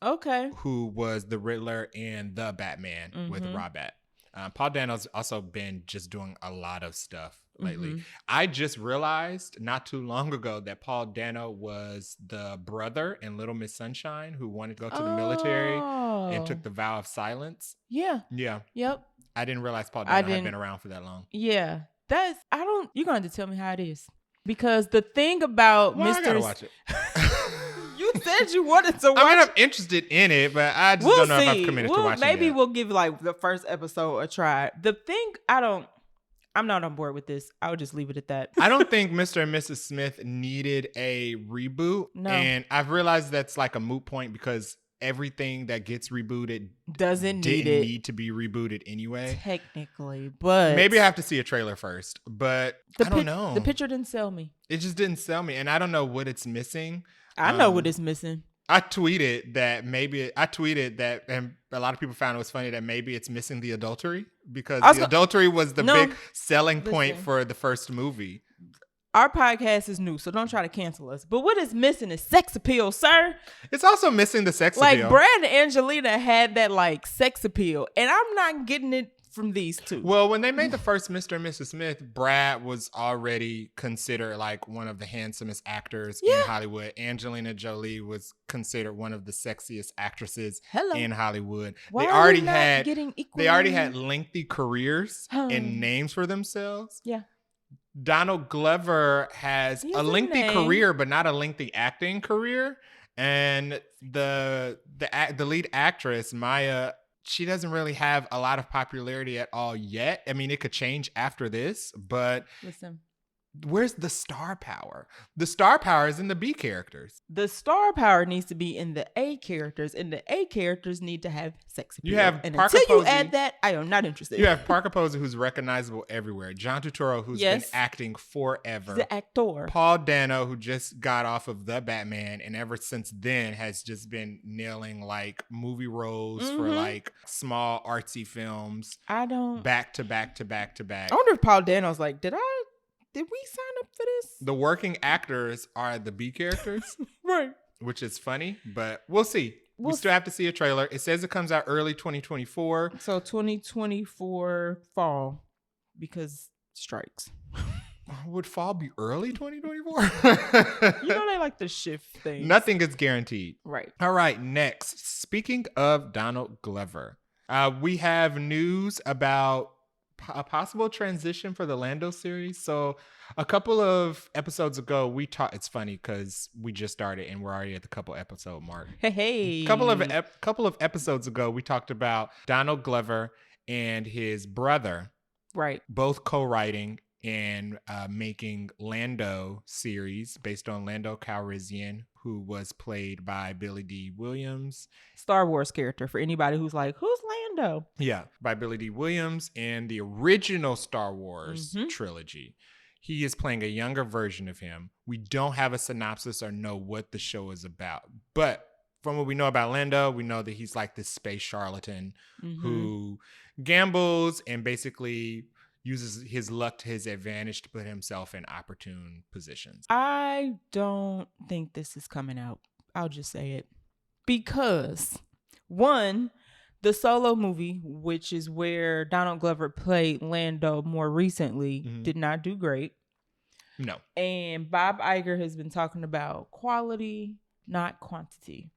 okay, who was the Riddler in The Batman with Robert. Paul Dano's also been just doing a lot of stuff lately. I just realized not too long ago that Paul Dano was the brother in Little Miss Sunshine who wanted to go to the military and took the vow of silence. Yeah. Yep. I didn't realize Paul Dano had been around for that long. Yeah. You're going to have to tell me how it is. Because the thing about I gotta watch it. You said you wanted to watch it. I mean, I'm interested in it, but I just don't know if I'm committed to watching it. Maybe we'll give like the first episode a try. The thing, I'm not on board with this. I would just leave it at that. I don't think Mr. and Mrs. Smith needed a reboot. No. And I've realized that's like a moot point because everything that gets rebooted didn't need to be rebooted anyway. Technically, but maybe I have to see a trailer first. But I don't know. The picture didn't sell me. It just didn't sell me, and I don't know what it's missing. I know what it's missing. I tweeted that, and a lot of people found it was funny that maybe it's missing the adultery because the adultery was the big selling point for the first movie. Our podcast is new, so don't try to cancel us. But what is missing is sex appeal, sir. It's also missing the sex appeal. Like Brad and Angelina had that like sex appeal, and I'm not getting it from these two. Well, when they made the first Mr. and Mrs. Smith, Brad was already considered like one of the handsomest actors in Hollywood. Angelina Jolie was considered one of the sexiest actresses in Hollywood. They already had lengthy careers and names for themselves. Yeah. Donald Glover has a lengthy career, but not a lengthy acting career. And the lead actress, Maya, she doesn't really have a lot of popularity at all yet. I mean, it could change after this, but listen, where's the star power? The star power is in the B characters. The star power needs to be in the A characters, and the A characters need to have sex appeal. You have and Parker until Posey, you add that, I am not interested. You have Parker Posey, who's recognizable everywhere. John Turturro, who's been acting forever. The actor. Paul Dano, who just got off of The Batman, and ever since then has just been nailing like movie roles for like small artsy films. Back to back to back to back. I wonder if Paul Dano's like, did we sign up for this? The working actors are the B characters. Right. Which is funny, but we'll see. We still have to see a trailer. It says it comes out early 2024. So 2024 fall because strikes. Would fall be early 2024? You know they like to shift things. Nothing is guaranteed. Right. All right, next. Speaking of Donald Glover, we have news about a possible transition for the Lando series. So a couple of episodes ago, we talked. It's funny because we just started and we're already at the couple episode mark. Hey. Couple of episodes ago, we talked about Donald Glover and his brother, right? Both co-writing and making Lando series based on Lando Calrissian, who was played by Billy D. Williams. Star Wars character for anybody who's like, who's Lando? Yeah, by Billy D. Williams and the original Star Wars trilogy. he is playing a younger version of him. We don't have a synopsis or know what the show is about. But from what we know about Lando, we know that he's like this space charlatan who gambles and basically uses his luck to his advantage to put himself in opportune positions. I don't think this is coming out. I'll just say it. Because, one, the Solo movie, which is where Donald Glover played Lando more recently, did not do great. No. And Bob Iger has been talking about quality, not quantity.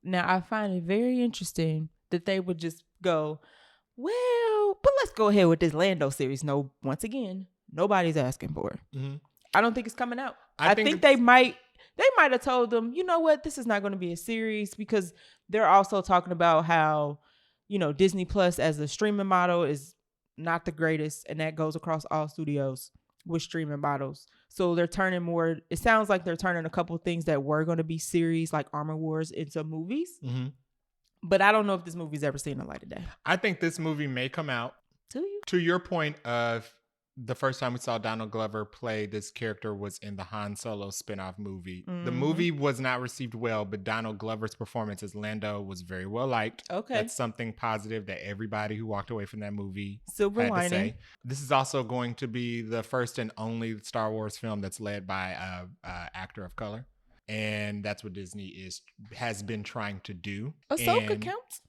Now, I find it very interesting that they would just go, well, but let's go ahead with this Lando series. No, once again, nobody's asking for it. I don't think it's coming out. I think they might have told them, you know what, this is not going to be a series, because they're also talking about how, you know, Disney Plus as a streaming model is not the greatest, and that goes across all studios with streaming models. So they're turning more, it sounds like they're turning a couple of things that were going to be series like Armor Wars into movies. But I don't know if this movie's ever seen the light of day. I think this movie may come out. To your point of the first time we saw Donald Glover play this character was in the Han Solo spinoff movie. The movie was not received well, but Donald Glover's performance as Lando was very well liked. Okay. That's something positive that everybody who walked away from that movie Silver had lining. to say. This is also going to be the first and only Star Wars film that's led by a actor of color. And that's what Disney has been trying to do. Ahsoka counts?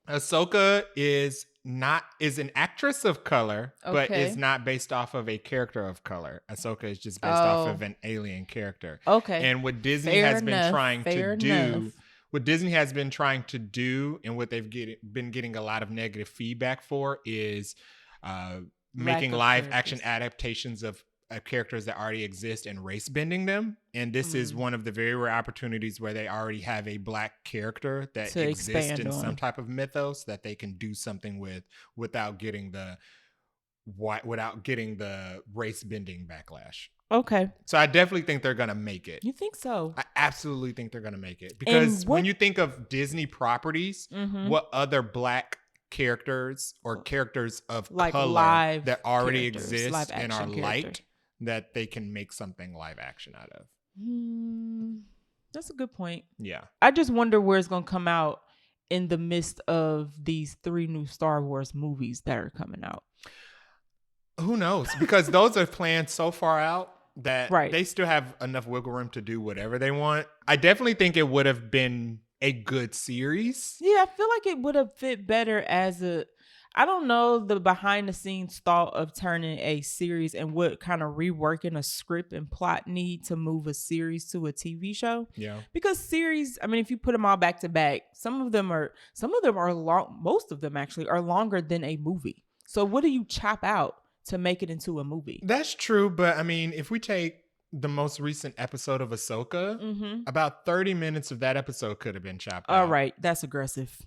Ahsoka is an actress of color, but is not based off of a character of color. Ahsoka is just based off of an alien character. Okay. And what Disney has been trying to do, and what they've been getting a lot of negative feedback for, is making live action adaptations of characters that already exist and race bending them. And this is one of the very rare opportunities where they already have a black character that exists in some type of mythos that they can do something with without getting the race bending backlash. Okay. So I definitely think they're going to make it. You think so? I absolutely think they're going to make it. Because when you think of Disney properties, what other black characters or characters of like color that already exist and are liked that they can make something live action out of? That's a good point. Yeah. I just wonder where it's going to come out in the midst of these 3 new Star Wars movies that are coming out. Who knows? Because those are planned so far out that they still have enough wiggle room to do whatever they want. I definitely think it would have been a good series. Yeah, I feel like it would have fit better as I don't know the behind the scenes thought of turning a series and what kind of reworking a script and plot need to move a series to a TV show. Yeah. Because series, I mean, if you put them all back to back, some of them are long, most of them actually are longer than a movie. So what do you chop out to make it into a movie? That's true, but I mean, if we take the most recent episode of Ahsoka, about 30 minutes of that episode could have been chopped out. All right, that's aggressive.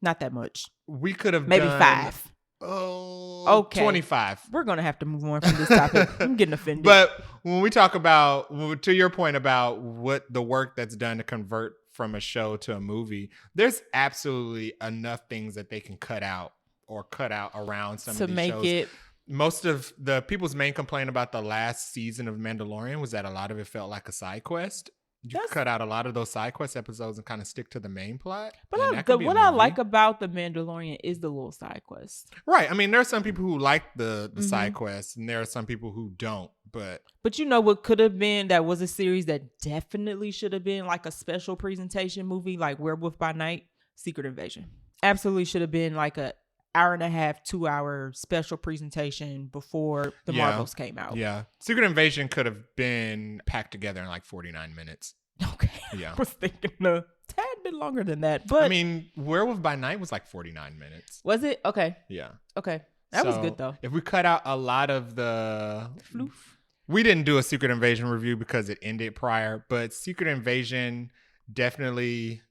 Not that much. We could have maybe done 5. Oh, okay. 25. We're going to have to move on from this topic. I'm getting offended. But when we talk about, to your point about what the work that's done to convert from a show to a movie, there's absolutely enough things that they can cut out around some of these shows. To make it. Most of the people's main complaint about the last season of Mandalorian was that a lot of it felt like a side quest. You cut out a lot of those side quest episodes and kind of stick to the main plot. But what I like about The Mandalorian is the little side quests. Right. I mean, there are some people who like the side quests, and there are some people who don't. But you know what could have been that was a series that definitely should have been like a special presentation movie, like Werewolf by Night, Secret Invasion. Absolutely should have been like a 1.5 to 2 hour special presentation before the Marvels came out. Yeah. Secret Invasion could have been packed together in like 49 minutes. Okay. Yeah. I was thinking a tad bit longer than that. But I mean, Werewolf by Night was like 49 minutes. Was it? Okay. Yeah. Okay. That was good though. If we cut out a lot of the floof. We didn't do a Secret Invasion review because it ended prior, but Secret Invasion definitely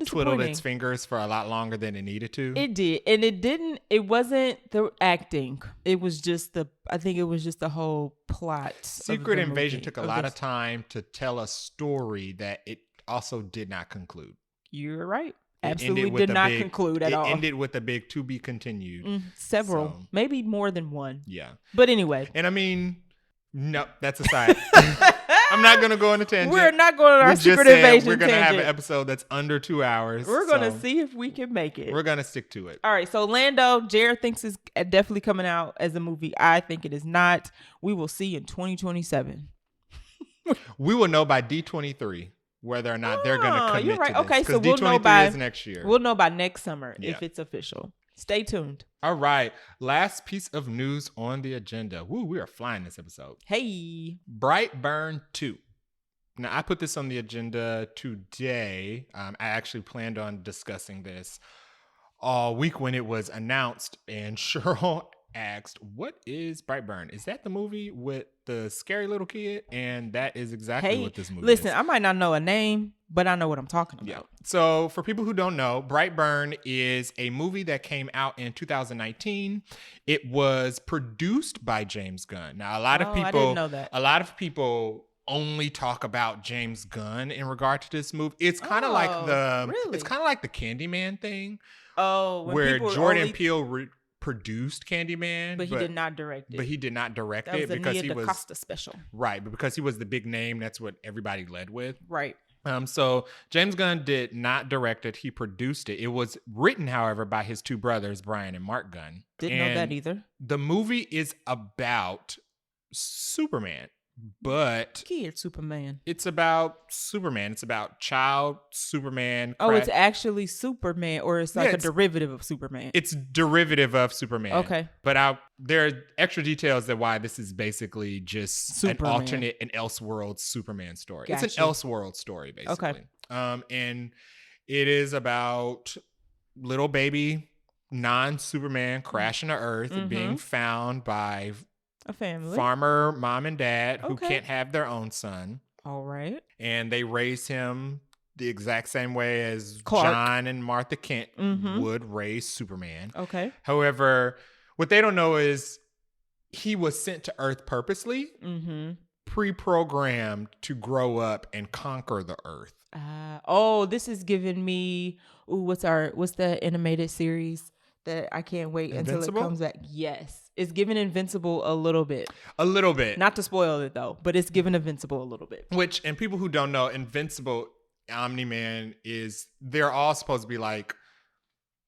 twiddled its fingers for a lot longer than it needed to. It did. And it wasn't the acting. It was just the whole plot. Secret Invasion took a lot of time to tell a story that it also did not conclude. You're right. Absolutely did not conclude at all. It ended with a big to be continued. Several, maybe more than one. Yeah. But anyway. And I mean, No, that's a side. I'm not going to go on a tangent. We're not going on our secret saying invasion we're going to have tangent. an episode that's under 2 hours. We're going to see if we can make it. We're going to stick to it. All right. So Lando, Jared thinks is definitely coming out as a movie. I think it is not. We will see in 2027. We will know by D23 whether or not they're going to commit you're right. to this. Okay, so we'll D23 know by is next year. We'll know by next summer if it's official. Stay tuned. All right. Last piece of news on the agenda. Woo, we are flying this episode. Hey. Brightburn 2. Now, I put this on the agenda today. I actually planned on discussing this all week when it was announced. And Cheryl asked, what is Brightburn? Is that the movie with the scary little kid? And that is exactly what this movie is. Listen, I might not know a name, but I know what I'm talking about. Yeah. So for people who don't know, Brightburn is a movie that came out in 2019. It was produced by James Gunn. Now, a lot of people, I didn't know that. A lot of people only talk about James Gunn in regard to this movie. It's kind of like it's kind of like the Candyman thing. Oh, where Jordan Peele produced Candyman, but he did not direct it. But he did not direct it because he was Costa special, right? But because he was the big name, that's what everybody led with, right? So James Gunn did not direct it; he produced it. It was written, however, by his two brothers, Brian and Mark Gunn. Didn't know that either. The movie is about Superman. But kid Superman. It's about Superman. It's about child Superman. Oh, it's actually Superman, or it's like a derivative of Superman. It's derivative of Superman. Okay. But there are extra details that why this is basically just Superman. An alternate, an Elseworld Superman story. Gotcha. It's an Elseworld story, basically. Okay. And it is about little baby non-Superman crashing to Earth, being found by a family, farmer mom and dad who can't have their own son. All right. And they raise him the exact same way as Clark. John and Martha Kent would raise Superman. Okay. However, what they don't know is he was sent to Earth purposely, pre-programmed to grow up and conquer the Earth. This is giving me what's the animated series that I can't wait until it comes back? Yes. It's giving Invincible a little bit. A little bit. Not to spoil it though, but it's giving Invincible a little bit. Which, and people who don't know, Invincible, Omni-Man they're all supposed to be like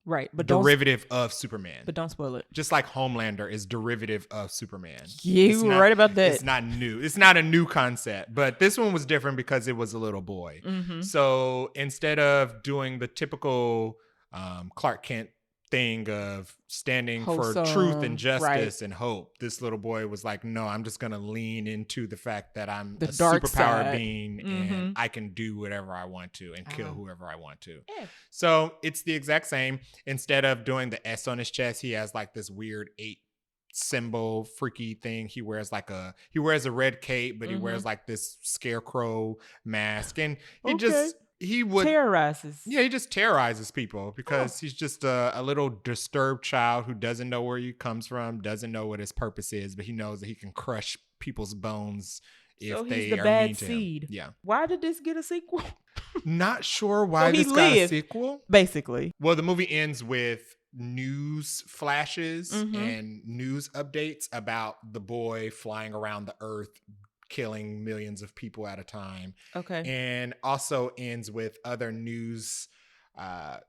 but derivative of Superman. But don't spoil it. Just like Homelander is derivative of Superman. You were right about that. It's not new. It's not a new concept. But this one was different because it was a little boy. So instead of doing the typical Clark Kent thing of standing for truth and justice and hope, this little boy was like, no, I'm just gonna lean into the fact that I'm a superpower being and I can do whatever I want to and kill whoever I want to. So it's the exact same. Instead of doing the S on his chest, he has like this weird 8 symbol freaky thing. He wears a red cape, but he wears like this scarecrow mask, and he terrorizes. Yeah, he just terrorizes people because he's just a little disturbed child who doesn't know where he comes from, doesn't know what his purpose is, but he knows that he can crush people's bones if they are mean to him. Yeah. Why did this get a sequel? Not sure why this got a sequel. Basically. Well, the movie ends with news flashes and news updates about the boy flying around the Earth, killing millions of people at a time. Okay. And also ends with other news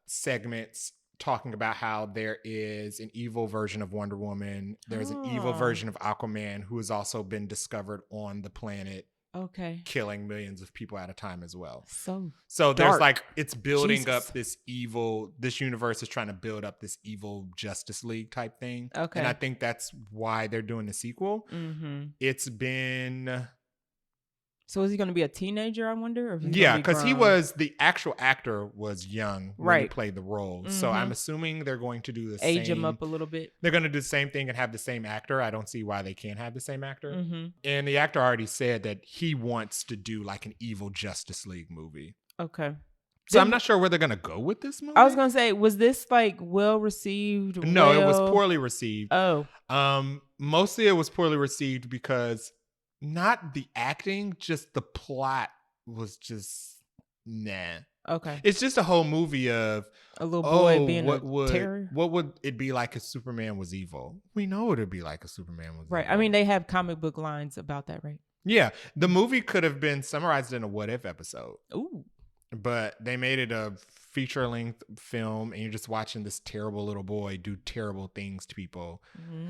segments talking about how there is an evil version of Wonder Woman. There's an evil version of Aquaman who has also been discovered on the planet. Okay. Killing millions of people at a time as well. So there's it's building up this universe is trying to build up this evil Justice League type thing. Okay. And I think that's why they're doing the sequel. It's been... So is he going to be a teenager, I wonder? Or because the actual actor was young when he played the role. So I'm assuming they're going to do the same. Age him up a little bit. They're going to do the same thing and have the same actor. I don't see why they can't have the same actor. And the actor already said that he wants to do like an evil Justice League movie. Okay. So I'm not sure where they're going to go with this movie. I was going to say, was this like well received? No, it was poorly received. Oh. Mostly it was poorly received because not the acting, just the plot was just nah. Okay. It's just a whole movie of A little boy being what a terror. what would it be like if Superman was evil? We know it'd be like if Superman was Right. evil. I mean, they have comic book lines about that, right? Yeah, the movie could have been summarized in a what if episode. Ooh. But they made it a feature-length film, and you're just watching this terrible little boy do terrible things to people.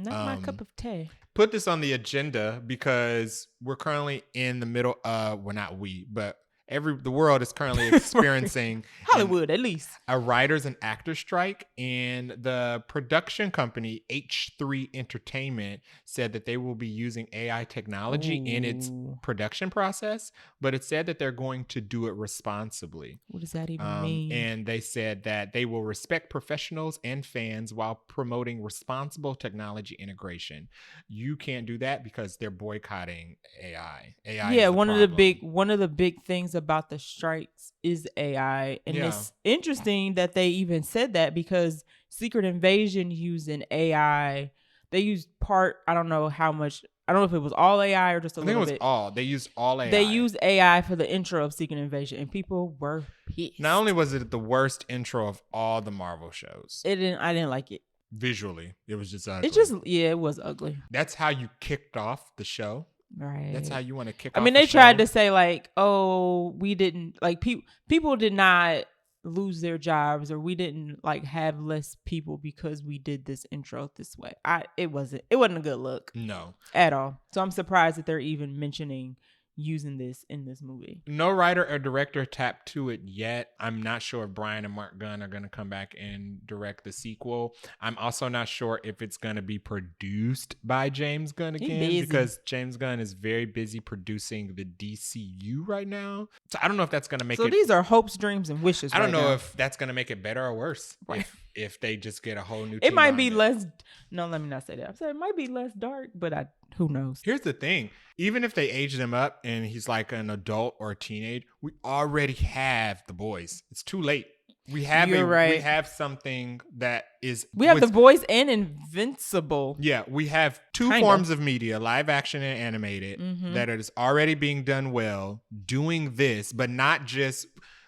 Not my cup of tea. Put this on the agenda because we're currently in the middle. Well, not we, but the world is currently experiencing Hollywood, at least a writers and actors strike, and the production company H3 Entertainment said that they will be using AI technology in its production process, but it said that they're going to do it responsibly. What does that even mean? And they said that they will respect professionals and fans while promoting responsible technology integration. You can't do that because they're boycotting AI. Yeah, one of the big things about the strikes is AI, and it's interesting that they even said that because Secret Invasion used an AI. They used I don't know how much. I don't know if it was all AI or just a little bit. I think it was all. They used all AI. They used AI for the intro of Secret Invasion, and people were pissed. Not only was it the worst intro of all the Marvel shows, I didn't like it. Visually, it was just ugly. It was ugly. That's how you kicked off the show. Right. That's how you want to kick off. I mean, they tried to say like, "Oh, we didn't like people did not lose their jobs, or we didn't like have less people because we did this intro this way." It wasn't a good look. No, at all. So I'm surprised that they're even mentioning using this in this movie. No writer or director tapped to it yet. I'm not sure if Brian and Mark Gunn are going to come back and direct the sequel. I'm also not sure if it's going to be produced by James Gunn again, because James Gunn is very busy producing the DCU right now. So I don't know if that's going to make it. So these are hopes, dreams, and wishes. I don't know if that's going to make it better or worse. Right. If they just get a whole new team. It might be less. No, let me not say that. I'm saying it might be less dark, but who knows? Here's the thing. Even if they age him up and he's like an adult or a teenage, we already have the boys. It's too late. We have we have something that is. We have the boys and Invincible. Yeah, we have two forms of media, live action and animated, that is already being done well, doing this, but not just.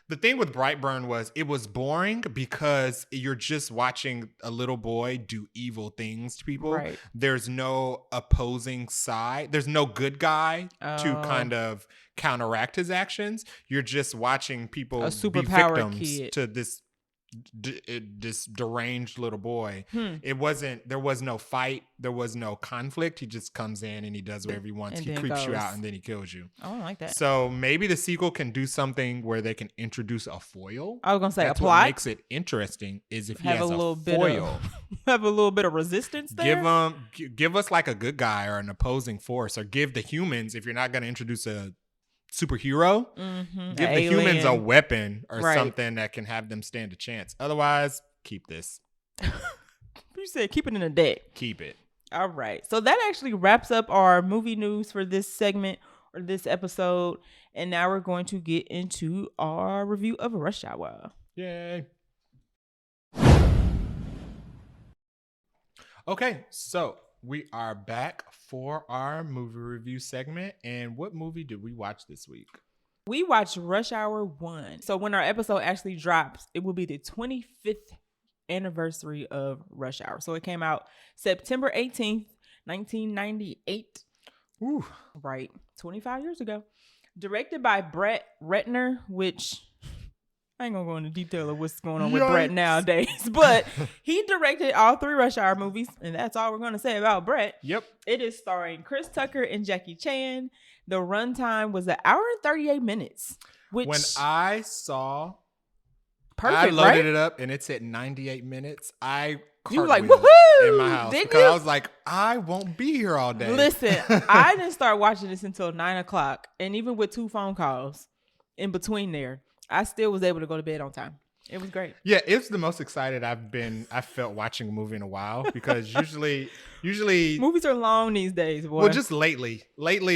The thing with Brightburn was it was boring because you're just watching a little boy do evil things to people. Right. There's no opposing side. There's no good guy to kind of counteract his actions. You're just watching people be victims to this deranged little boy. There was no fight, there was no conflict. He just comes in and he does whatever he wants. He creeps you out and then he kills you. I don't like that. So maybe the sequel can do something where they can introduce a foil. I was gonna say that's a plot. What makes it interesting is if he has a foil. Have a little bit of resistance there. Give us like a good guy or an opposing force, or give the humans, if you're not going to introduce a superhero, give the humans a weapon or something that can have them stand a chance. Otherwise, keep this. You said keep it in the deck. Keep it. All right. So that actually wraps up our movie news for this segment or this episode. And now we're going to get into our review of Rush Hour. Yay. Okay, so we are back for our movie review segment. And what movie did we watch this week? We watched Rush Hour 1. So when our episode actually drops, it will be the 25th anniversary of Rush Hour. So it came out September 18th, 1998. Ooh. Right. 25 years ago. Directed by Brett Ratner, which I ain't gonna go into detail of what's going on with Brett nowadays, but he directed all 3 Rush Hour movies, and that's all we're gonna say about Brett. Yep. It is starring Chris Tucker and Jackie Chan. The runtime was 1 hour and 38 minutes. Which when I saw, perfect, I loaded it up and it's at 98 minutes. You were like, woohoo! In my house. Because I was like, I won't be here all day. Listen, I didn't start watching this until 9 o'clock, and even with 2 phone calls in between there, I still was able to go to bed on time. It was great. Yeah, it's the most excited I felt watching a movie in a while, because usually movies are long these days, boy. Well, just lately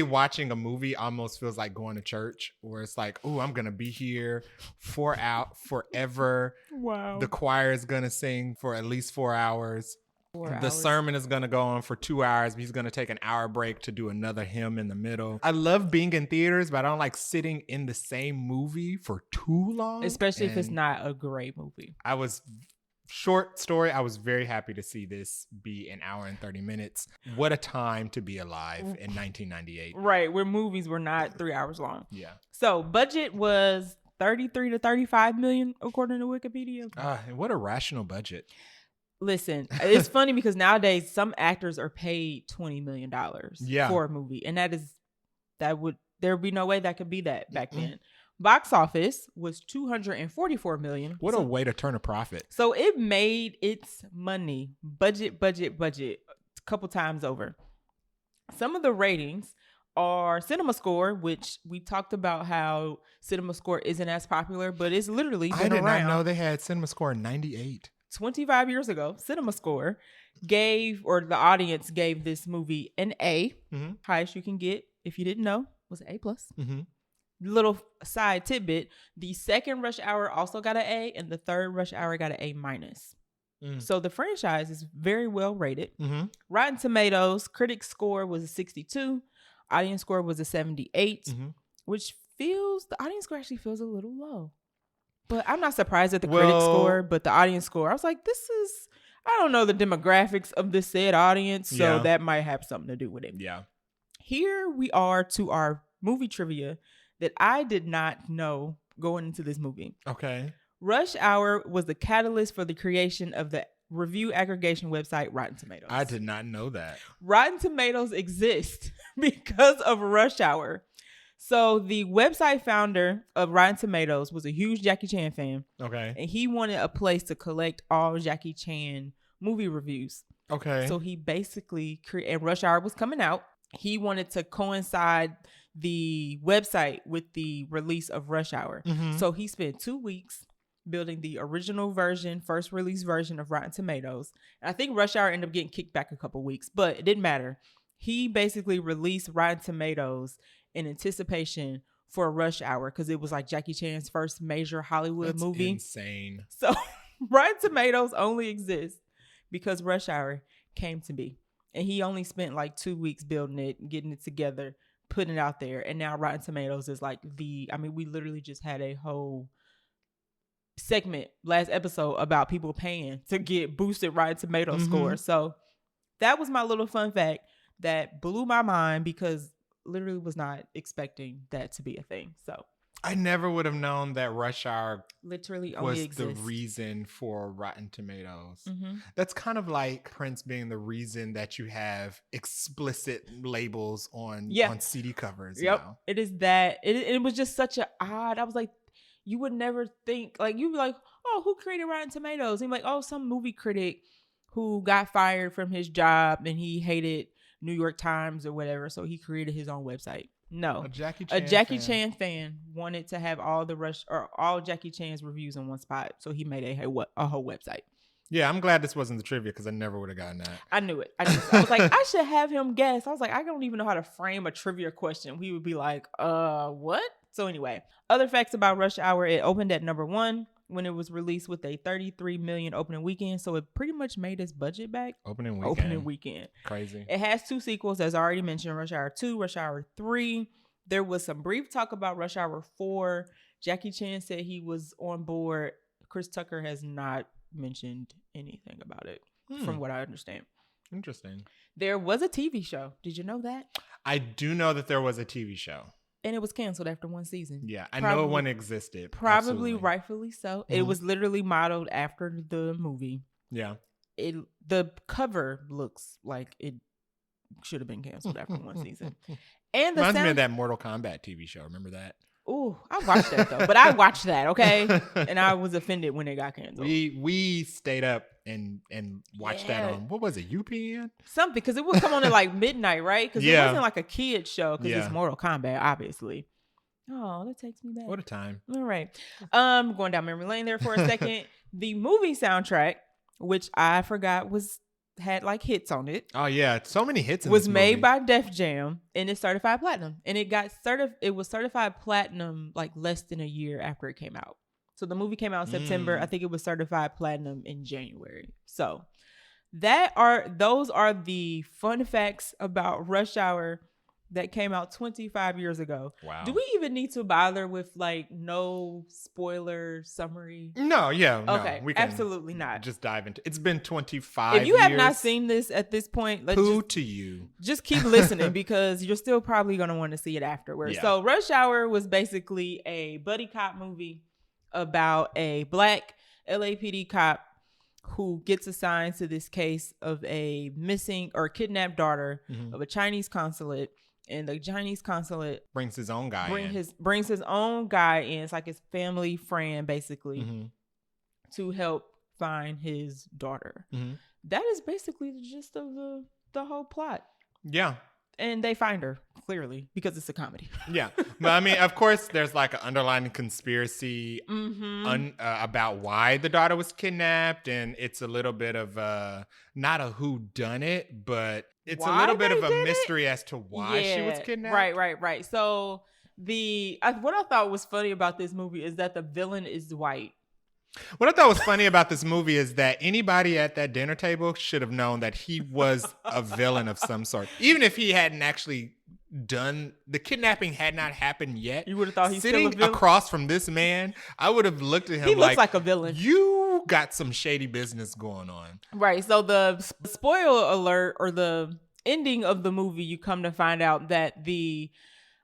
watching a movie almost feels like going to church, where it's like, oh, I'm gonna be here forever. Wow. The choir is gonna sing for at least 4 hours. 4 The hours. sermon is going to go on for 2 hours. He's going to take an hour break to do another hymn in the middle. I love being in theaters, but I don't like sitting in the same movie for too long. Especially if it's not a great movie. Short story, I was very happy to see this be an hour and 30 minutes. What a time to be alive in 1998. Right, where movies were not 3 hours long. Yeah. So budget was 33 to 35 million, according to Wikipedia. And what a rational budget. Listen, it's funny because nowadays some actors are paid $20 million for a movie. And there would be no way that could be that back then. Box office was $244 million. What a way to turn a profit. So it made its money, budget, a couple times over. Some of the ratings are CinemaScore, which we talked about how CinemaScore isn't as popular, but it's literally been around. I did not know they had CinemaScore in 98. 25 years ago, CinemaScore the audience gave this movie an A. Highest you can get, if you didn't know, was an A+. Little side tidbit, the second Rush Hour also got an A, and the third Rush Hour got an A-. So the franchise is very well rated. Rotten Tomatoes, critic score was a 62, audience score was a 78, which the audience score actually feels a little low. But I'm not surprised at the critic score, but the audience score, I was like, I don't know the demographics of the said audience, so that might have something to do with it. Yeah. Here we are to our movie trivia that I did not know going into this movie. Okay. Rush Hour was the catalyst for the creation of the review aggregation website Rotten Tomatoes. I did not know that. Rotten Tomatoes exists because of Rush Hour. So the website founder of Rotten Tomatoes was a huge Jackie Chan fan. Okay. And he wanted a place to collect all Jackie Chan movie reviews. Okay. So he basically and Rush Hour was coming out. He wanted to coincide the website with the release of Rush Hour. So he spent 2 weeks building the original version, first release version of Rotten Tomatoes. And I think Rush Hour ended up getting kicked back a couple weeks, but it didn't matter. He basically released Rotten Tomatoes in anticipation for Rush Hour because it was like Jackie Chan's first major Hollywood movie. Insane. So Rotten Tomatoes only exists because Rush Hour came to be. And he only spent like 2 weeks building it, getting it together, putting it out there. And now Rotten Tomatoes is like we literally just had a whole segment last episode about people paying to get boosted Rotten Tomatoes scores. So that was my little fun fact that blew my mind because literally was not expecting that to be a thing. So I never would have known that Rush Hour literally only was the reason for Rotten Tomatoes. That's kind of like Prince being the reason that you have explicit labels on CD covers. Yep. Now. It is that. It was just such an odd. I was like, you would never think, like, you'd be like, oh, who created Rotten Tomatoes? And you're like, oh, some movie critic who got fired from his job and he hated New York Times or whatever, so he created his own website. No, a Jackie Chan fan wanted to have all Jackie Chan's reviews in one spot, so he made a whole website. Yeah, I'm glad this wasn't the trivia because I never would have gotten that. I knew it. I was like, I should have him guess. I was like, I don't even know how to frame a trivia question. We would be like, what? So anyway, other facts about Rush Hour: it opened at number 1 when it was released with a 33 million opening weekend. So it pretty much made its budget back. Opening weekend. Crazy. It has 2 sequels, as I already mentioned, Rush Hour 2, Rush Hour 3. There was some brief talk about Rush Hour 4. Jackie Chan said he was on board. Chris Tucker has not mentioned anything about it, from what I understand. Interesting. There was a TV show. Did you know that? I do know that there was a TV show. And it was canceled after 1 season. Yeah, I know one existed. Probably Absolutely. rightfully so. It was literally modeled after the movie. Yeah. The cover looks like it should have been canceled after 1 season. And the reminds me of that Mortal Kombat TV show. Remember that? Ooh, I watched that though. But I watched that, okay? And I was offended when it got canceled. We stayed up and watched that on, what was it, UPN? Something, because it would come on at like midnight, right? Because it wasn't like a kid's show, because it's Mortal Kombat, obviously. Oh, that takes me back. What a time. All right. Going down memory lane there for a second. The movie soundtrack, which I forgot had like hits on it. Oh yeah, so many hits in was this made movie. by Def Jam, and it's certified platinum. And it was certified platinum like less than a year after it came out. So the movie came out in September. I think it was certified platinum in January. So Those are the fun facts about Rush Hour that came out 25 years ago. Wow. Do we even need to bother with like no spoiler summary? No, yeah, no. Okay, We can absolutely not. Just dive into. It's been 25 years. If you have not seen this at this point, to you. Just keep listening because you're still probably going to want to see it afterwards. Yeah. So Rush Hour was basically a buddy cop movie about a black LAPD cop who gets assigned to this case of a missing or kidnapped daughter of a Chinese consulate. And the Chinese consulate brings his own guy brings his own guy in. It's like his family friend, basically, to help find his daughter. That is basically the gist of the whole plot. Yeah. And they find her, clearly, because it's a comedy. Yeah. But I mean, of course, there's like an underlying conspiracy about why the daughter was kidnapped. And it's a little bit of not a whodunit, but it's a little bit of a mystery as to why she was kidnapped. Right. So what I thought was funny about this movie is that the villain is white. What I thought was funny about this movie is that anybody at that dinner table should have known that he was a villain of some sort. Even if he hadn't actually done, the kidnapping had not happened yet. You would have thought he's sitting still a villain? across from this man, I would have looked at him he looks like a villain. You got some shady business going on. Right. So the spoiler alert or the ending of the movie, you come to find out that the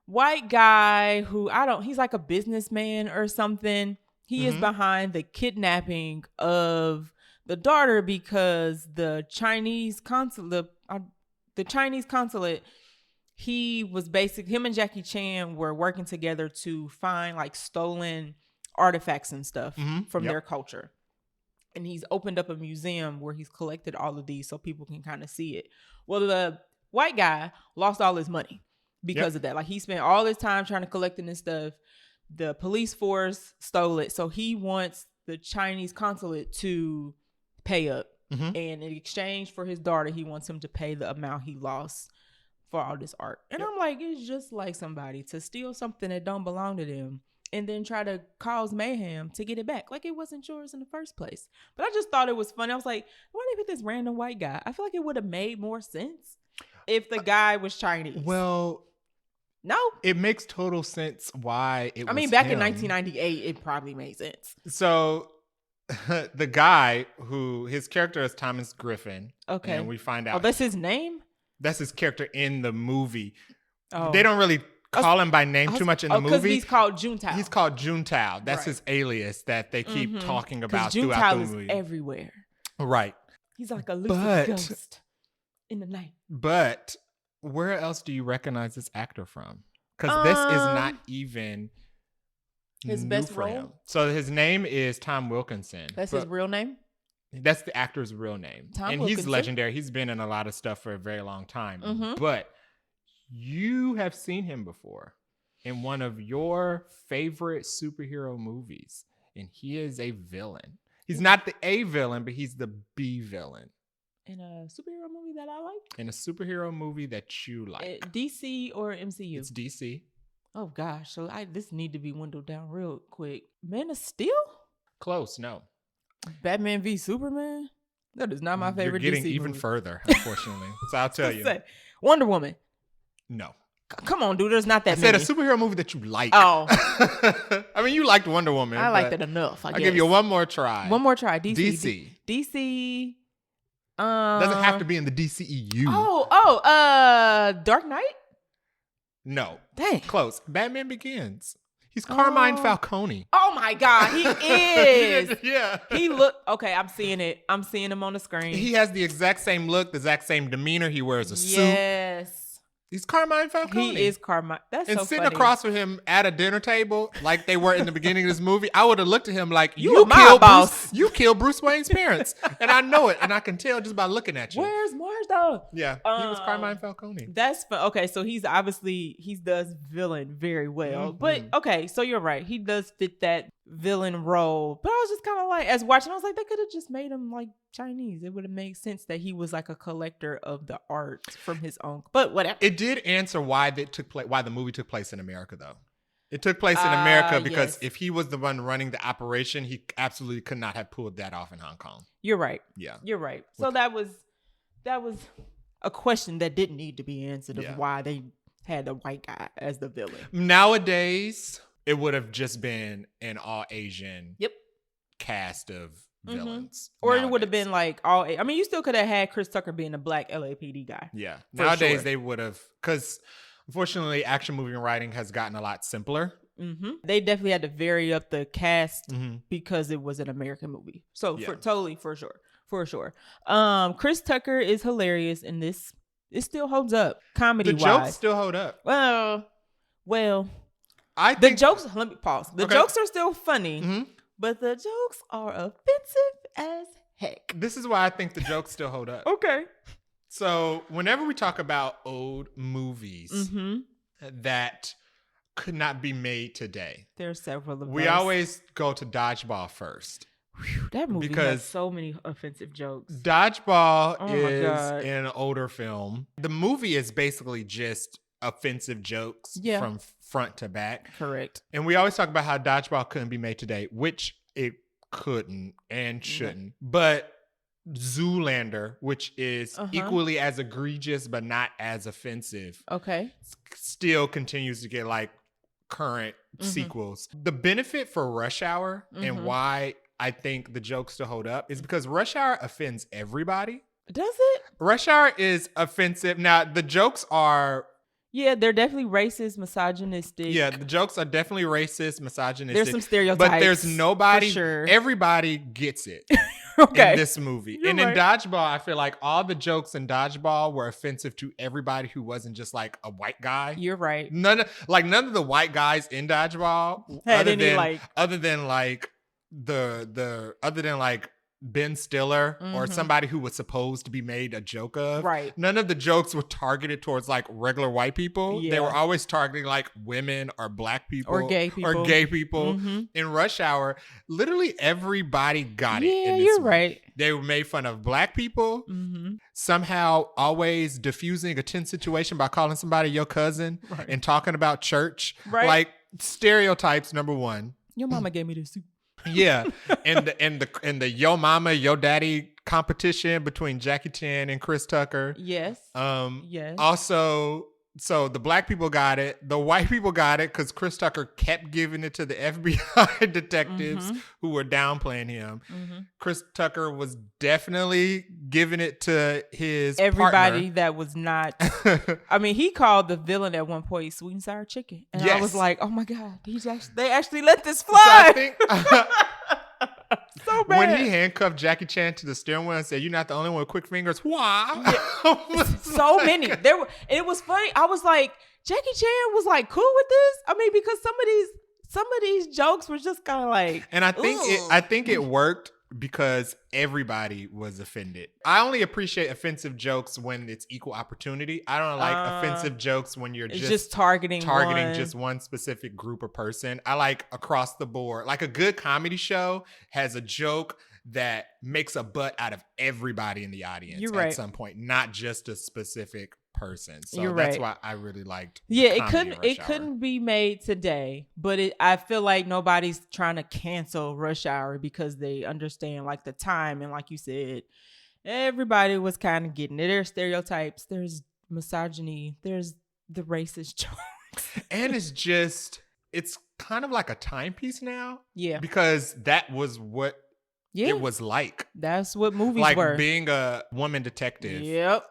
white guy who he's like a businessman or something. He is behind the kidnapping of the daughter because the Chinese consulate, him and Jackie Chan were working together to find like stolen artifacts and stuff from their culture. And he's opened up a museum where he's collected all of these so people can kind of see it. Well, the white guy lost all his money because of that. Like he spent all his time trying to collect this stuff. The police force stole it. So he wants the Chinese consulate to pay up. And in exchange for his daughter, he wants him to pay the amount he lost for all this art. And I'm like, it's just like somebody to steal something that don't belong to them and then try to cause mayhem to get it back. Like it wasn't yours in the first place. But I just thought it was funny. I was like, why did they put this random white guy? I feel like it would have made more sense if the guy was Chinese. Well... No. It makes total sense why it was back him. in 1998, it probably made sense. So the guy his character is Thomas Griffin. Okay. And we find out. Oh, that's his name? That's his character in the movie. Oh. They don't really call him by name too much in the movie. Because he's called Juntao. He's called Juntao. That's his alias that they keep talking about throughout the movie. Juntao is everywhere. Right. He's like a elusive ghost in the night. But... where else do you recognize this actor from? Because this is not even his new best for role. him. So his name is Tom Wilkinson. That's his real name? That's the actor's real name. Tom and Wilkinson. He's legendary. He's been in a lot of stuff for a very long time. But you have seen him before in one of your favorite superhero movies. And he is a villain. He's not the A villain, but he's the B villain. In a superhero movie that I like? In a superhero movie that you like. DC or MCU? It's DC. Oh, gosh. So this need to be windowed down real quick. Man of Steel? Close, no. Batman v Superman? That is not my favorite DC You're getting movie. even further, unfortunately. So I'll tell you. Wonder Woman? No. Come on, dude. There's not that many. I said a superhero movie that you like. Oh. I mean, you liked Wonder Woman. I liked it enough, I guess. I'll give you one more try. One more try. DC. DC... doesn't have to be in the DCEU. Dark Knight? No. Dang. Close. Batman Begins. He's Carmine Falcone. Oh my God, he is. Yeah. He okay, I'm seeing it. I'm seeing him on the screen. He has the exact same look, the exact same demeanor. He wears a suit. Yes. He's Carmine Falcone. He is Carmine. That's and so sitting funny. across from him at a dinner table, like they were in the beginning of this movie, I would have looked at him like, you killed boss. You killed Bruce Wayne's parents. And I know it. And I can tell just by looking at you. Where's Martha? Yeah. He was Carmine Falcone. That's fun. Okay. So he does villain very well. But okay. So you're right. He does fit that villain role. But I was just kind of like, as watching, I was like, they could have just made him like Chinese. It would have made sense that he was like a collector of the art from his own. But whatever. It did answer why the movie took place in America, though. It took place in America because yes. if he was the one running the operation, he absolutely could not have pulled that off in Hong Kong. You're right. Yeah. You're right. So that was a question that didn't need to be answered of why they had the white guy as the villain. Nowadays, it would have just been an all Asian cast of villains. Or it would have been like you still could have had Chris Tucker being a black LAPD guy. Yeah. Nowadays, they would have, because unfortunately, action movie writing has gotten a lot simpler. Mm-hmm. They definitely had to vary up the cast because it was an American movie. So for sure. Chris Tucker is hilarious in this. It still holds up comedy wise. The jokes still hold up. Well, I think the jokes. Let me pause. The jokes are still funny, but the jokes are offensive as heck. This is why I think the jokes still hold up. Okay. So whenever we talk about old movies that could not be made today, there are several of we always go to Dodgeball first. Whew, that movie has so many offensive jokes. Dodgeball is an older film. The movie is basically just offensive jokes from front to back. Correct. And we always talk about how Dodgeball couldn't be made today, which it couldn't and shouldn't. But Zoolander, which is equally as egregious but not as offensive, still continues to get like current sequels. The benefit for Rush Hour and why I think the jokes still hold up is because Rush Hour offends everybody. Does it? Rush Hour is offensive. Now, the jokes are... Yeah, they're definitely racist, misogynistic. Yeah, the jokes are definitely racist, misogynistic. There's some stereotypes. But there's nobody... For sure. Everybody gets it in this movie. You're and right. in Dodgeball, I feel like all the jokes in Dodgeball were offensive to everybody who wasn't just like a white guy. You're right. None of the white guys in Dodgeball had other than Ben Stiller or somebody who was supposed to be made a joke of. Right. None of the jokes were targeted towards like regular white people. Yeah. They were always targeting like women or black people or gay people. In Rush Hour, literally everybody got it. Yeah, you're right. They were made fun of black people, somehow always diffusing a tense situation by calling somebody your cousin and talking about church. Right. Like stereotypes, number one. Your mama gave me this soup. Yeah, and the yo mama yo daddy competition between Jackie Chan and Chris Tucker. Yes. Yes. Also, so the black people got it. The white people got it because Chris Tucker kept giving it to the FBI detectives who were downplaying him. Chris Tucker was definitely giving it to his everybody partner. That was not. I mean, he called the villain at one point sweet and sour chicken, and I was like, "Oh my god, they actually let this fly." So I think. So bad. When he handcuffed Jackie Chan to the steering wheel and said, "You're not the only one with quick fingers." Why? Yeah. So many. It was funny. I was like, Jackie Chan was like cool with this. I mean, because some of these jokes were just kind of like. And I think it worked because everybody was offended. I only appreciate offensive jokes when it's equal opportunity. I don't like offensive jokes when you're just targeting just one specific group or person. I like across the board. Like a good comedy show has a joke that makes a butt out of everybody in the audience at some point, not just a specific person. So that's why I really liked it couldn't be made today, but I feel like nobody's trying to cancel Rush Hour because they understand like the time, and like you said, everybody was kind of getting it. There's stereotypes, there's misogyny, there's the racist jokes. And it's kind of like a timepiece now. Yeah. Because that was what it was like. That's what movies were. Like being a woman detective. Yep.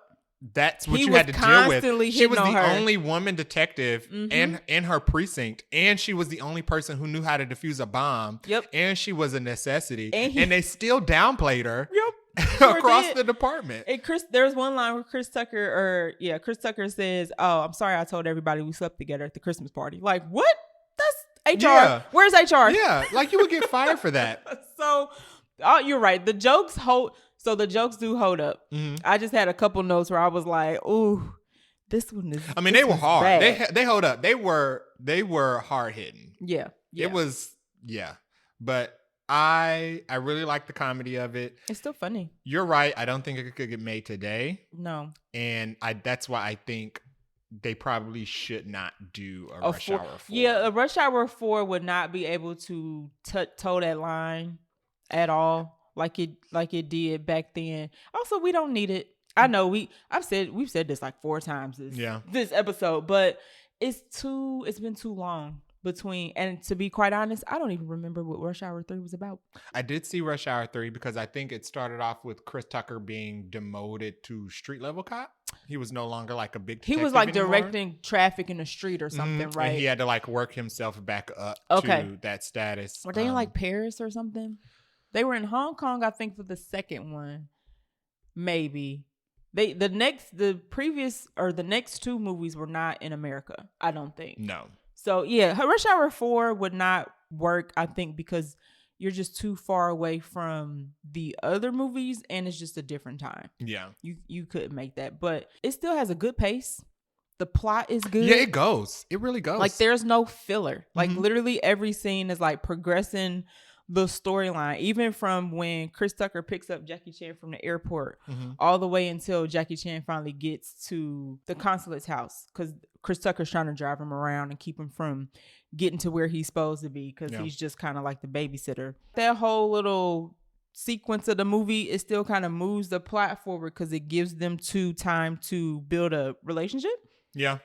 That's what you had to deal with. She was the only woman detective in her precinct, and she was the only person who knew how to defuse a bomb. Yep. And she was a necessity. And they still downplayed her. Yep. Across the department. And there's one line where Chris Tucker says, "Oh, I'm sorry I told everybody we slept together at the Christmas party." Like, what? That's HR. Yeah. Where's HR? Yeah, like you would get fired for that. So, you're right. The jokes do hold up. I just had a couple notes where I was like, "Ooh, this one is." I mean, they were hard. They hold up. They were hard hitting. Yeah. It was but I really like the comedy of it. It's still funny. You're right. I don't think it could get made today. No. And that's why I think they probably should not do a Rush Hour 4. Yeah, a Rush Hour 4 would not be able to toe that line at all like it did back then. Also, we don't need it. I know we've said this like 4 times this episode, but it's been too long between, and to be quite honest, I don't even remember what Rush Hour 3 was about. I did see Rush Hour 3 because I think it started off with Chris Tucker being demoted to street level cop. He was no longer like a big detective. He was like anymore. Directing traffic in the street or something, right? And he had to like work himself back up to that status. Were they in like Paris or something? They were in Hong Kong, I think, for the second one. Maybe. The next 2 movies were not in America, I don't think. No. So yeah, Rush Hour 4 would not work, I think, because you're just too far away from the other movies and it's just a different time. Yeah. You couldn't make that, but it still has a good pace. The plot is good. Yeah, it goes. It really goes. Like there's no filler. Like literally every scene is like progressing the storyline, even from when Chris Tucker picks up Jackie Chan from the airport all the way until Jackie Chan finally gets to the consulate's house, because Chris Tucker's trying to drive him around and keep him from getting to where he's supposed to be, because he's just kind of like the babysitter. That whole little sequence of the movie, it still kind of moves the plot forward because it gives them time to build a relationship. Yeah.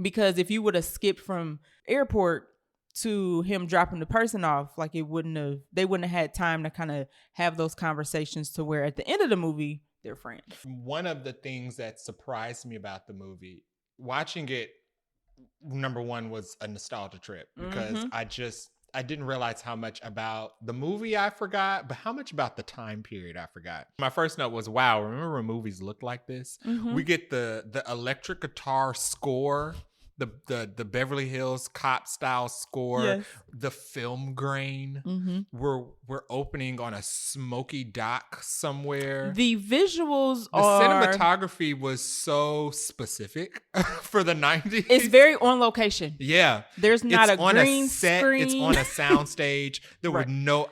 Because if you would have skipped from airport to him dropping the person off, like they wouldn't have had time to kind of have those conversations to where at the end of the movie they're friends. One of the things that surprised me about the movie, watching it, number one, was a nostalgia trip, because I didn't realize how much about the movie I forgot, but how much about the time period I forgot. My first note was, wow, remember when movies looked like this? We get the electric guitar score, the Beverly Hills Cop style score, the film grain. We're opening on a smoky dock somewhere. The cinematography was so specific for the 90s. It's very on location. Yeah. There's not a green screen. It's on a sound stage. There were I don't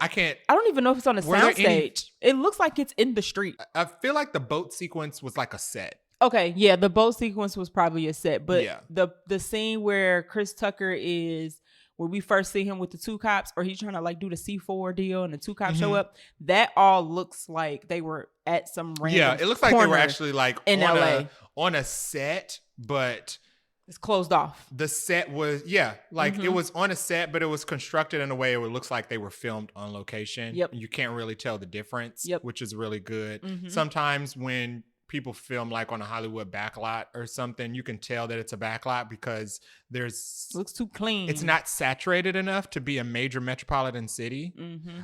even know if it's on a sound stage. It looks like it's in the street. I feel like the boat sequence was like a set. Okay, yeah, the boat sequence was probably a set, but the scene where Chris Tucker is, where we first see him with the 2 cops, or he's trying to like do the C4 deal and the 2 cops show up, that all looks like they were at some random it looks like they were actually like in LA on a set, but it's closed off. The set was it was on a set, but it was constructed in a way where it looks like they were filmed on location. Yep. You can't really tell the difference, which is really good. Sometimes when people film like on a Hollywood backlot or something, you can tell that it's a backlot because looks too clean. It's not saturated enough to be a major metropolitan city.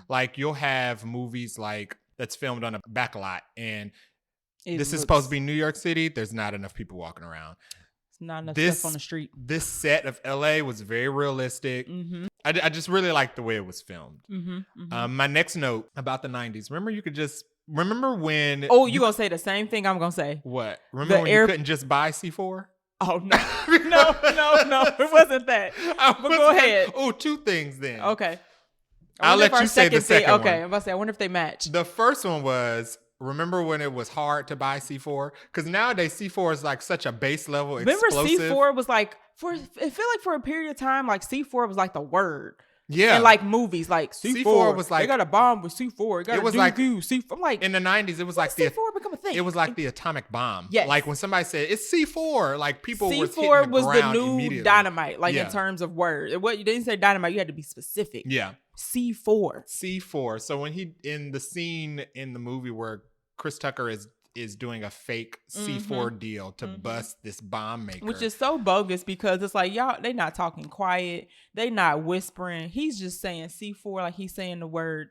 Like you'll have movies like that's filmed on a backlot, and this is supposed to be New York City. There's not enough people walking around. It's not enough stuff on the street. This set of LA was very realistic. I just really liked the way it was filmed. My next note about the 90s. Remember when... Oh, you going to say the same thing I'm going to say. What? Remember when you couldn't just buy C4? Oh, no. No. It wasn't that. But go ahead. Oh, 2 things then. Okay. I'll let you say the second one. Okay, I'm about to say, I wonder if they match. The first one was... Remember when it was hard to buy C4? Because nowadays C4 is like such a base level explosive. Remember C4 was like, it feel like for a period of time, like C4 was like the word. Yeah. And like movies, like C4 was like, they got a bomb with C4. It was like C4. I'm like, in the 90s, it was like C4 become a thing. It was like the atomic bomb. Yes. Like when somebody said it's C4, like people were hitting C4 the was ground the new immediately. dynamite, like in terms of word. What you didn't say dynamite, you had to be specific. Yeah. C4. So when he in the scene in the movie where Chris Tucker is doing a fake C4 deal to bust this bomb maker. Which is so bogus because it's like, y'all, they not talking quiet. They not whispering. He's just saying C4 like he's saying the word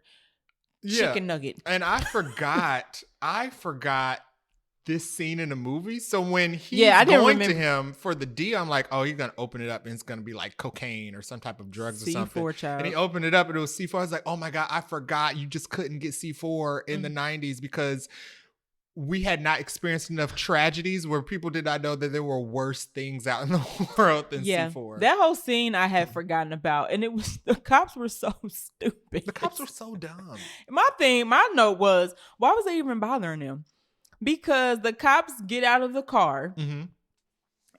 chicken nugget. And I forgot this scene in the movie. So when he's going to him for the deal, I'm like, oh, he's going to open it up and it's going to be like cocaine or some type of drugs or something. Child. And he opened it up and it was C4. I was like, oh my God, I forgot you just couldn't get C4 in the 90s because we had not experienced enough tragedies where people did not know that there were worse things out in the world than C4. That whole scene I had forgotten about. And it was, the cops were so stupid. The cops were so dumb. My note was, why was they even bothering them? Because the cops get out of the car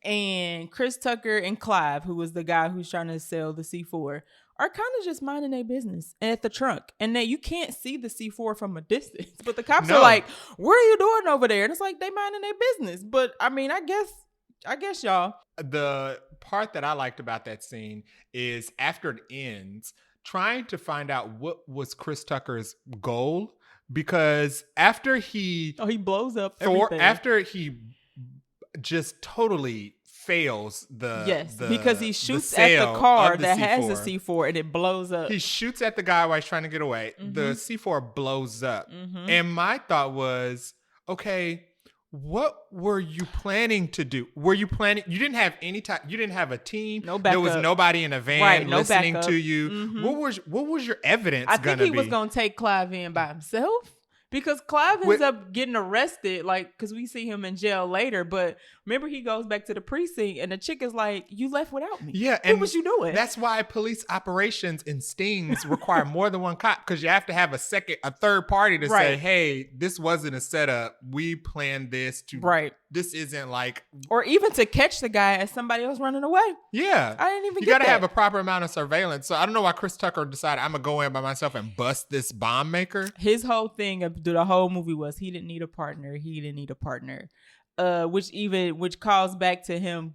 And Chris Tucker and Clive, who was the guy who's trying to sell the C4, are kind of just minding their business at the trunk. And then you can't see the C4 from a distance. But the cops are like, what are you doing over there? And it's like, they minding their business. But I mean, I guess y'all. The part that I liked about that scene is after it ends, trying to find out what was Chris Tucker's goal. Because after he blows up everything. After he just totally fails because he shoots at the car that has the C4 and it blows up. He shoots at the guy while he's trying to get away. Mm-hmm. The C4 blows up. Mm-hmm. And my thought was, okay, what were you planning to do? You didn't have any time, you didn't have a team. No backup. There was nobody in a van listening to you. Mm-hmm. What was your evidence gonna be? I think he was going to take Clive in by himself. Because Clive ends up getting arrested, because we see him in jail later. But remember, he goes back to the precinct, and the chick is like, "You left without me. Yeah, what was you doing?" That's why police operations and stings require more than one cop, because you have to have a third party to say, "Hey, this wasn't a setup. We planned this to. Right. This isn't like." Or even to catch the guy as somebody else running away. Yeah, I didn't even. You got to have a proper amount of surveillance. So I don't know why Chris Tucker decided I'm gonna go in by myself and bust this bomb maker. His whole thing the whole movie was he didn't need a partner. Which calls back to him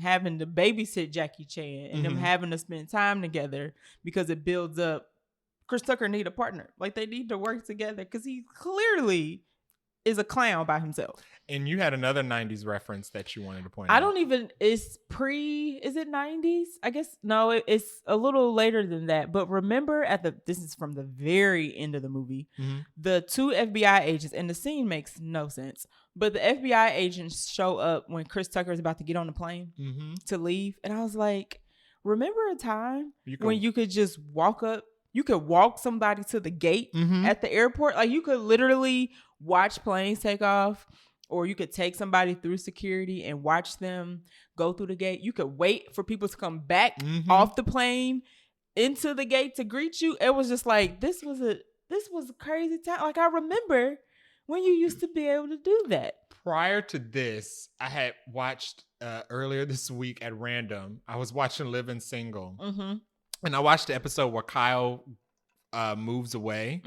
having to babysit Jackie Chan and them having to spend time together, because it builds up. Chris Tucker need a partner. Like, they need to work together because he clearly is a clown by himself. And you had another 90s reference that you wanted to point out. Is it 90s? I guess, no, it's a little later than that. But remember this is from the very end of the movie, the two FBI agents, and the scene makes no sense, but the FBI agents show up when Chris Tucker is about to get on the plane to leave. And I was like, remember a time when you could just walk up, you could walk somebody to the gate at the airport? Like, you could literally watch planes take off, or you could take somebody through security and watch them go through the gate. You could wait for people to come back off the plane into the gate to greet you. It was just like, this was a crazy time. Like, I remember when you used to be able to do that. Prior to this, I had watched earlier this week at random, I was watching Living Single. And I watched the episode where Kyle moves away.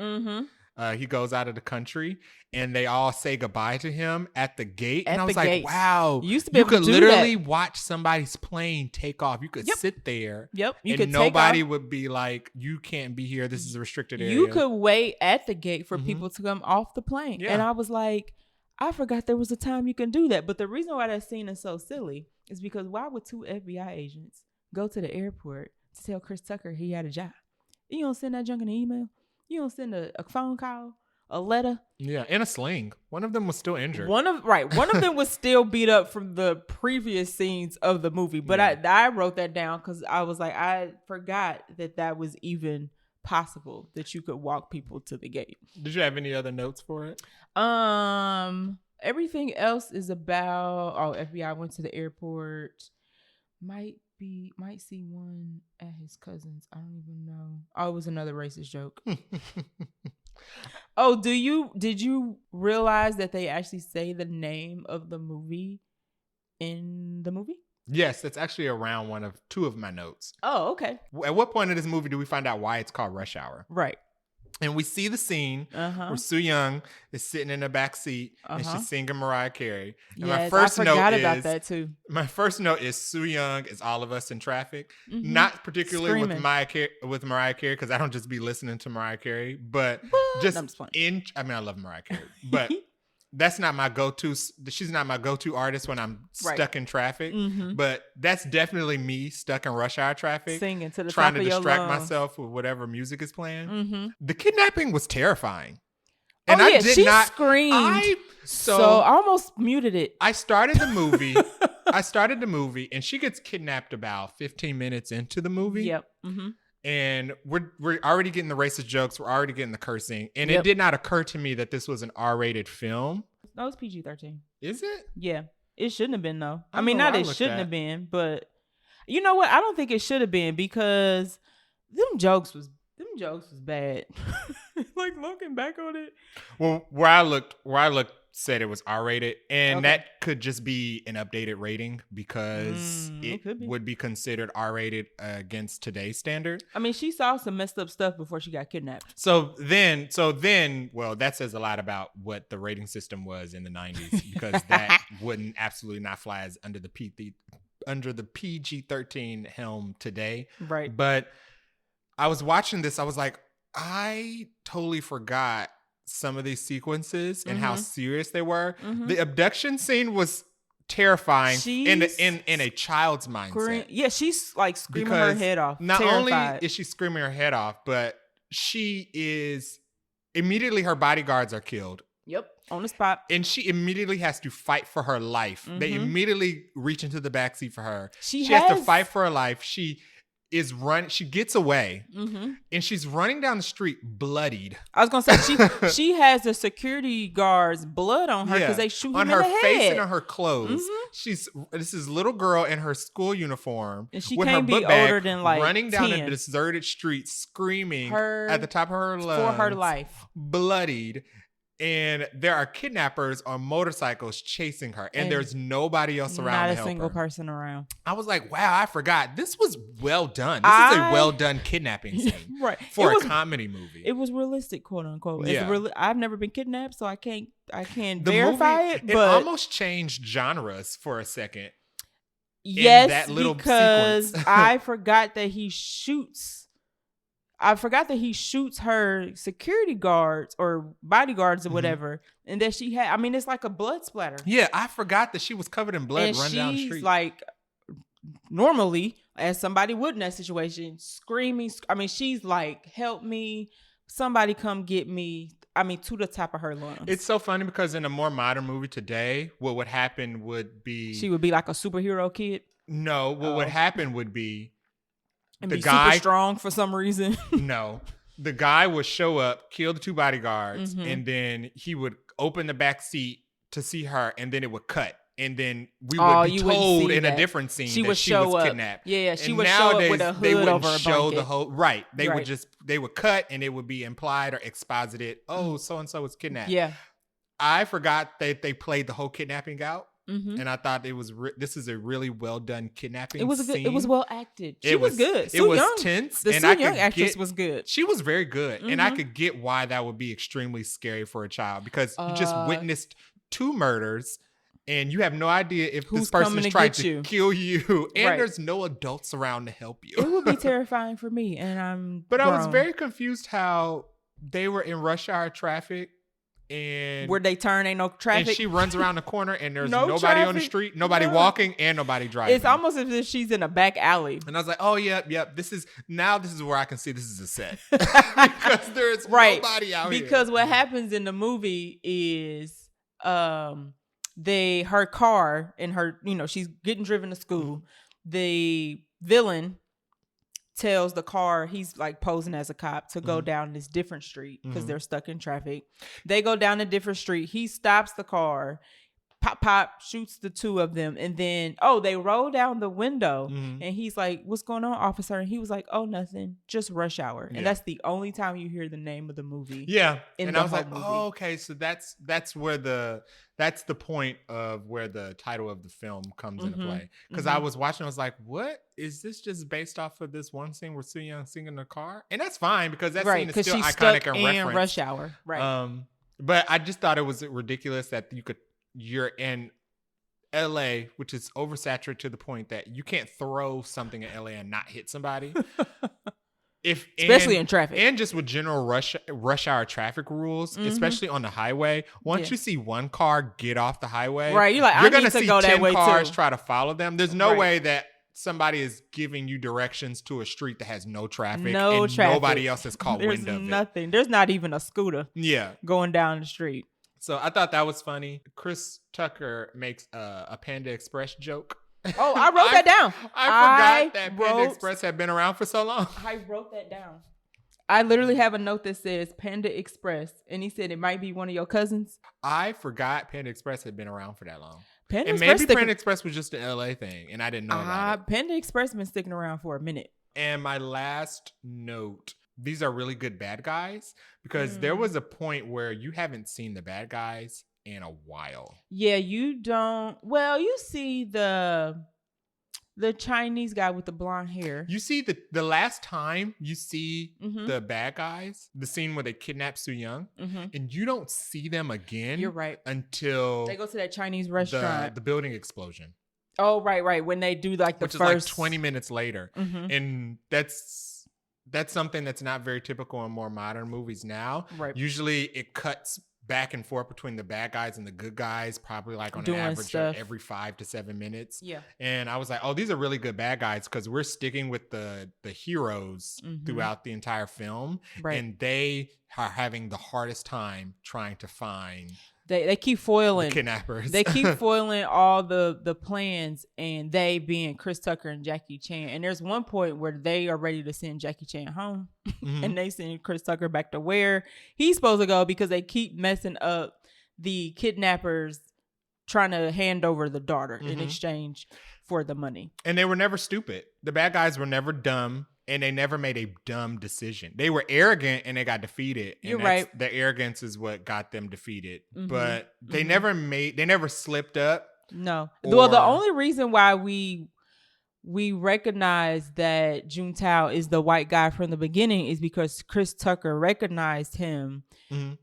He goes out of the country, and they all say goodbye to him at the gate. And I was like, wow, you could literally watch somebody's plane take off. You could sit there. And nobody would be like, you can't be here. This is a restricted area. You could wait at the gate for people to come off the plane. And I was like, I forgot there was a time you can do that. But the reason why that scene is so silly is because why would two FBI agents go to the airport to tell Chris Tucker he had a job? You don't send that junk in an email. You don't send a phone call, a letter. Yeah, in a sling. One of them was still injured. One of them was still beat up from the previous scenes of the movie. But I wrote that down because I was like, I forgot that was even possible, that you could walk people to the gate. Did you have any other notes for it? Everything else is about FBI went to the airport. Might see one at his cousin's. I don't even know. Oh, it was another racist joke. Oh, did you realize that they actually say the name of the movie in the movie? Yes, that's actually around two of my notes. Oh, okay. At what point in this movie do we find out why it's called Rush Hour? Right. And we see the scene where Soo Young is sitting in the back seat and she's singing Mariah Carey. And yes, I forgot about that too. My first note is Soo Young is All of Us in Traffic. Not particularly with Mariah Carey, because I don't just be listening to Mariah Carey, but just I love Mariah Carey, but that's not my go-to. She's not my go-to artist when I'm stuck in traffic. But that's definitely me stuck in rush hour traffic, singing to the trying top to of your distract lungs. myself with whatever music is playing. The kidnapping was terrifying. And she screamed. So I almost muted it. I started the movie. And she gets kidnapped about 15 minutes into the movie. Yep. And we're already getting the racist jokes. We're already getting the cursing. And it did not occur to me that this was an R-rated film. No, it's PG-13. Is it? Yeah. It shouldn't have been, though. I mean, not it shouldn't have been, but you know what? I don't think it should have been, because them jokes was bad. Like, looking back on it. Well, where I looked said it was R-rated, and Okay. that could just be an updated rating because it could be. would be considered R-rated against today's standard. I mean, she saw some messed up stuff before she got kidnapped. So then, well, that says a lot about what the rating system was in the 90s because that wouldn't absolutely not fly as under the PG-13 helm today. Right. But I was watching this, I was like, I totally forgot some of these sequences and how serious they were. The abduction scene was terrifying in a child's mindset. Yeah, she's like screaming because her head off. Not terrified. only is she screaming her head off, but she is immediately her bodyguards are killed. Yep, on the spot. And she immediately has to fight for her life. They immediately reach into the backseat for her. She has to fight for her life. She gets away and she's running down the street bloodied. I was gonna say she has the security guard's blood on her because they shoot him on her in the face head. and on her clothes. This is little girl in her school uniform and she with can't her book be bag, older than like running 10. down a deserted street screaming at the top of her lungs for her life, bloodied. And there are kidnappers on motorcycles chasing her, and there's nobody else around. Not to a help single her. person around. I was like, wow, I forgot. This was well done. This is a well done kidnapping scene, right? For a comedy movie. It was realistic, quote unquote. Yeah. I've never been kidnapped, so I can't The verify movie, it. But it almost changed genres for a second. Yes, that little because sequence. I forgot that he shoots her security guards or bodyguards or whatever, and that she had. I mean, it's like a blood splatter. Yeah, I forgot that she was covered in blood and running down the she's street. like, normally, as somebody would in that situation, screaming. I mean, she's like, "Help me! Somebody come get me!" I mean, to the top of her lungs. It's so funny because in a more modern movie today, what would happen would be she would be like a superhero kid. No, what would happen would be And the be guy super strong for some reason. No, the guy would show up, kill the two bodyguards, and then he would open the back seat to see her, and then it would cut. And then we would be told in a different scene she that would she show was up. kidnapped. Yeah, she and would show up with a they hood wouldn't over a show blanket. the whole right. They Right. would cut, and it would be implied or exposited. Oh, so and so was kidnapped. Yeah, I forgot that they played the whole kidnapping out, mm-hmm. and I thought it was this is a really well done kidnapping. It was a good. scene. It was well acted. She It was good. It was Young, tense. the and Sue I Young could actress was good. She was very good, and I Mhm. could get why that would be extremely scary for a child because you just Uh, witnessed two murders. And you have no idea if Who's this person coming is to trying get to you. kill you, and Right. there's no adults around to help you. It would be terrifying for me, and I'm. But I was grown. very confused how they were in rush hour traffic, and Where they turn, ain't no traffic. and she runs around the corner, and there's No nobody on the traffic. street, nobody No. walking, and nobody driving. It's almost as if she's in a back alley. And I was like, oh, yep. This is where I can see this is a set. Because there's Right. nobody out here. Because what happens in the movie is her car and her, she's getting driven to school. The villain tells the car, he's like posing as a cop, to go down this different street because they're stuck in traffic. They go down a different street. He stops the car, pop, shoots the two of them, and then they roll down the window, and he's like, "What's going on, officer?" And he was like, "Oh, nothing, just rush hour." Yeah. And that's the only time you hear the name of the movie. Yeah. in And the I was whole like, movie. oh, okay. So that's the point of where the title of the film comes into play. Because I was watching, I was like, what? Is this just based off of this one scene where Soo Young singing in the car? And that's fine because that scene is still she's iconic stuck and in reference. rush hour. Right. But I just thought it was ridiculous that you're in LA, which is oversaturated to the point that you can't throw something in LA and not hit somebody. Especially in traffic. And just with general rush hour traffic rules, especially on the highway. Once you see one car get off the highway, Right, you're like, I gonna need to see go that 10 way cars too. try to follow them. There's no Right. way that somebody is giving you directions to a street that has no traffic No and traffic. nobody else has caught There's wind of it. nothing. There's not even a scooter Yeah. going down the street. So I thought that was funny. Chris Tucker makes a Panda Express joke. Oh, I wrote that down. I forgot that Panda wrote- Express had been around for so long. I wrote that down. I literally have a note that says Panda Express, and he said it might be one of your cousins. I forgot Panda Express had been around for that long. Panda And Express maybe Panda Express was just an LA thing, and I didn't know about it. Panda Express been sticking around for a minute. And my last note, these are really good bad guys, because there was a point where you haven't seen the bad guys in a while. Yeah, you don't. Well, you see the Chinese guy with the blonde hair. You see the last time you see Mhm. the bad guys, the scene where they kidnap Soo Young, and you don't see them again. You're right. Until they go to that Chinese restaurant. the building explosion. Oh, right. When they do like the which first is like 20 minutes later. And that's something that's not very typical in more modern movies now. Right. Usually it cuts back and forth between the bad guys and the good guys, probably like on doing an average stuff of every 5 to 7 minutes. Yeah. And I was like, oh, these are really good bad guys because we're sticking with the heroes throughout the entire film. Right. And they are having the hardest time trying to find they keep foiling the kidnappers. They keep foiling all the plans, and they being Chris Tucker and Jackie Chan. And there's one point where they are ready to send Jackie Chan home, and they send Chris Tucker back to where he's supposed to go because they keep messing up the kidnappers trying to hand over the daughter in exchange for the money. And they were never stupid. The bad guys were never dumb. And they never made a dumb decision. They were arrogant and they got defeated. And You're right. The arrogance is what got them defeated. But they never slipped up. No. Well, the only reason why we recognize that Juntao is the white guy from the beginning is because Chris Tucker recognized him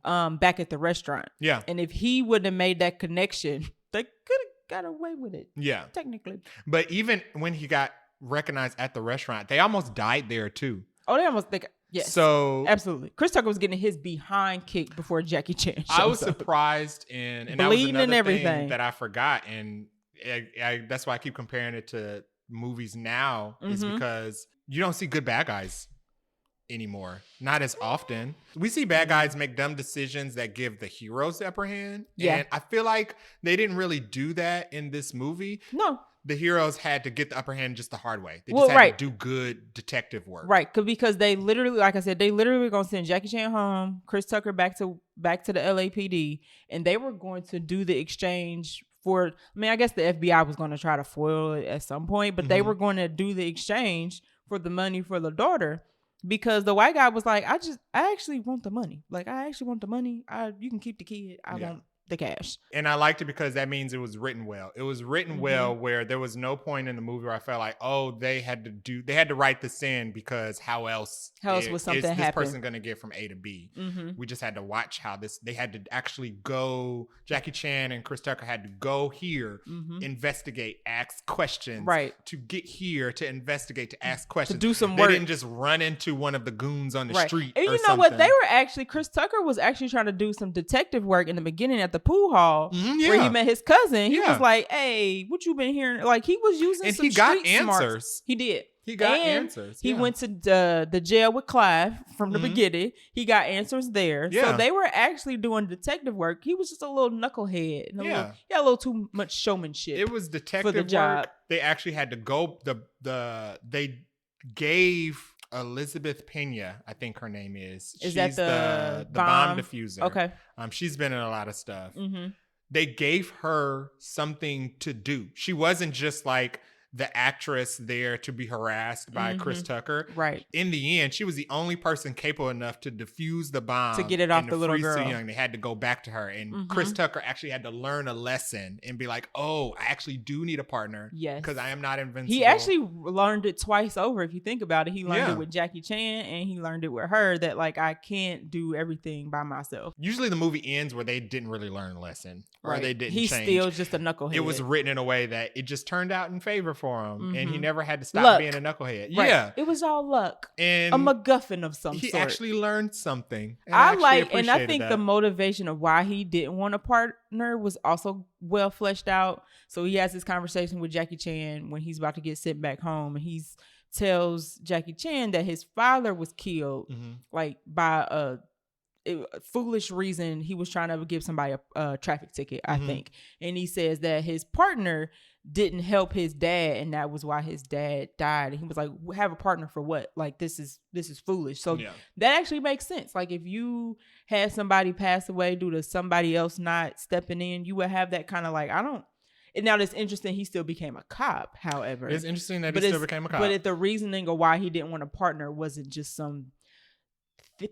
back at the restaurant. Yeah. And if he wouldn't have made that connection, they could have got away with it. Yeah. Technically. But even when he got recognized at the restaurant, they almost died there too. Oh, they almost yes. So absolutely, Chris Tucker was getting his behind kicked before Jackie Chan. I was surprised and that was another thing that I forgot, and that's why I keep comparing it to movies now is because you don't see good bad guys anymore, not as often. We see bad guys make dumb decisions that give the heroes the upper hand, and I feel like they didn't really do that in this movie. No. The heroes had to get the upper hand just the hard way. They just had to do good detective work. Right. Because they literally, like I said, they literally were going to send Jackie Chan home, Chris Tucker back to the LAPD, and they were going to do the exchange for, I guess the FBI was going to try to foil it at some point, but they were going to do the exchange for the money for the daughter because the white guy was like, I actually want the money. Like, I actually want the money. You can keep the kid. I want the cash. And I liked it because that means it was written well. It was written well where there was no point in the movie where I felt like, oh, they had to write this in because how else was something is this happen? person going to get from A to B? We just had to watch how they had to actually go. Jackie Chan and Chris Tucker had to go here, investigate, ask questions, right? To get here to investigate, to ask questions, to do some work. They didn't just run into one of the goons on the street. And you know what? They were actually, Chris Tucker was actually trying to do some detective work in the beginning at the pool hall where he met his cousin. He was like, hey, what you been hearing? Like, he was using some street smarts. And he got answers. He did. He got answers. He went to the jail with Clive from the beginning. He got answers there. So they were actually doing detective work. He was just a little knucklehead. He had a little too much showmanship. It was detective for the job. Work. They actually had to go. They gave Elizabeth Pena, I think her name is. She's that the bomb diffuser. Okay. She's been in a lot of stuff. They gave her something to do. She wasn't just like the actress there to be harassed by Chris Tucker. Right. In the end, she was the only person capable enough to defuse the bomb. To get it off the little girl. So young. They had to go back to her. And Chris Tucker actually had to learn a lesson and be like, oh, I actually do need a partner. Yes. Because I am not invincible. He actually learned it twice over. If you think about it, he learned it with Jackie Chan and he learned it with her that like, I can't do everything by myself. Usually the movie ends where they didn't really learn a lesson. Or they didn't change. He's still just a knucklehead. It was written in a way that it just turned out in favor for him. And he never had to stop being a knucklehead. Right. Yeah. It was all luck. And a MacGuffin of some he sort. He actually learned something. I think the motivation of why he didn't want a partner was also well fleshed out. So he has this conversation with Jackie Chan when he's about to get sent back home. And he tells Jackie Chan that his father was killed like by a foolish reason. He was trying to give somebody a traffic ticket, I think. And he says that his partner didn't help his dad, and that was why his dad died. And he was like, have a partner for what? Like, this is foolish. So that actually makes sense. Like, if you had somebody pass away due to somebody else not stepping in, you would have that kind of like, and now it's interesting he still became a cop, however. It's interesting that he still became a cop. But the reasoning of why he didn't want a partner wasn't just some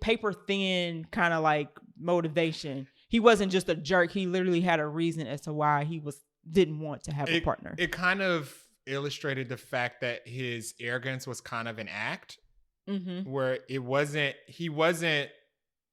paper thin kind of like motivation. he wasn't just a jerk. He literally had a reason as to why he didn't want to have a partner. It kind of illustrated the fact that his arrogance was kind of an act, where he wasn't.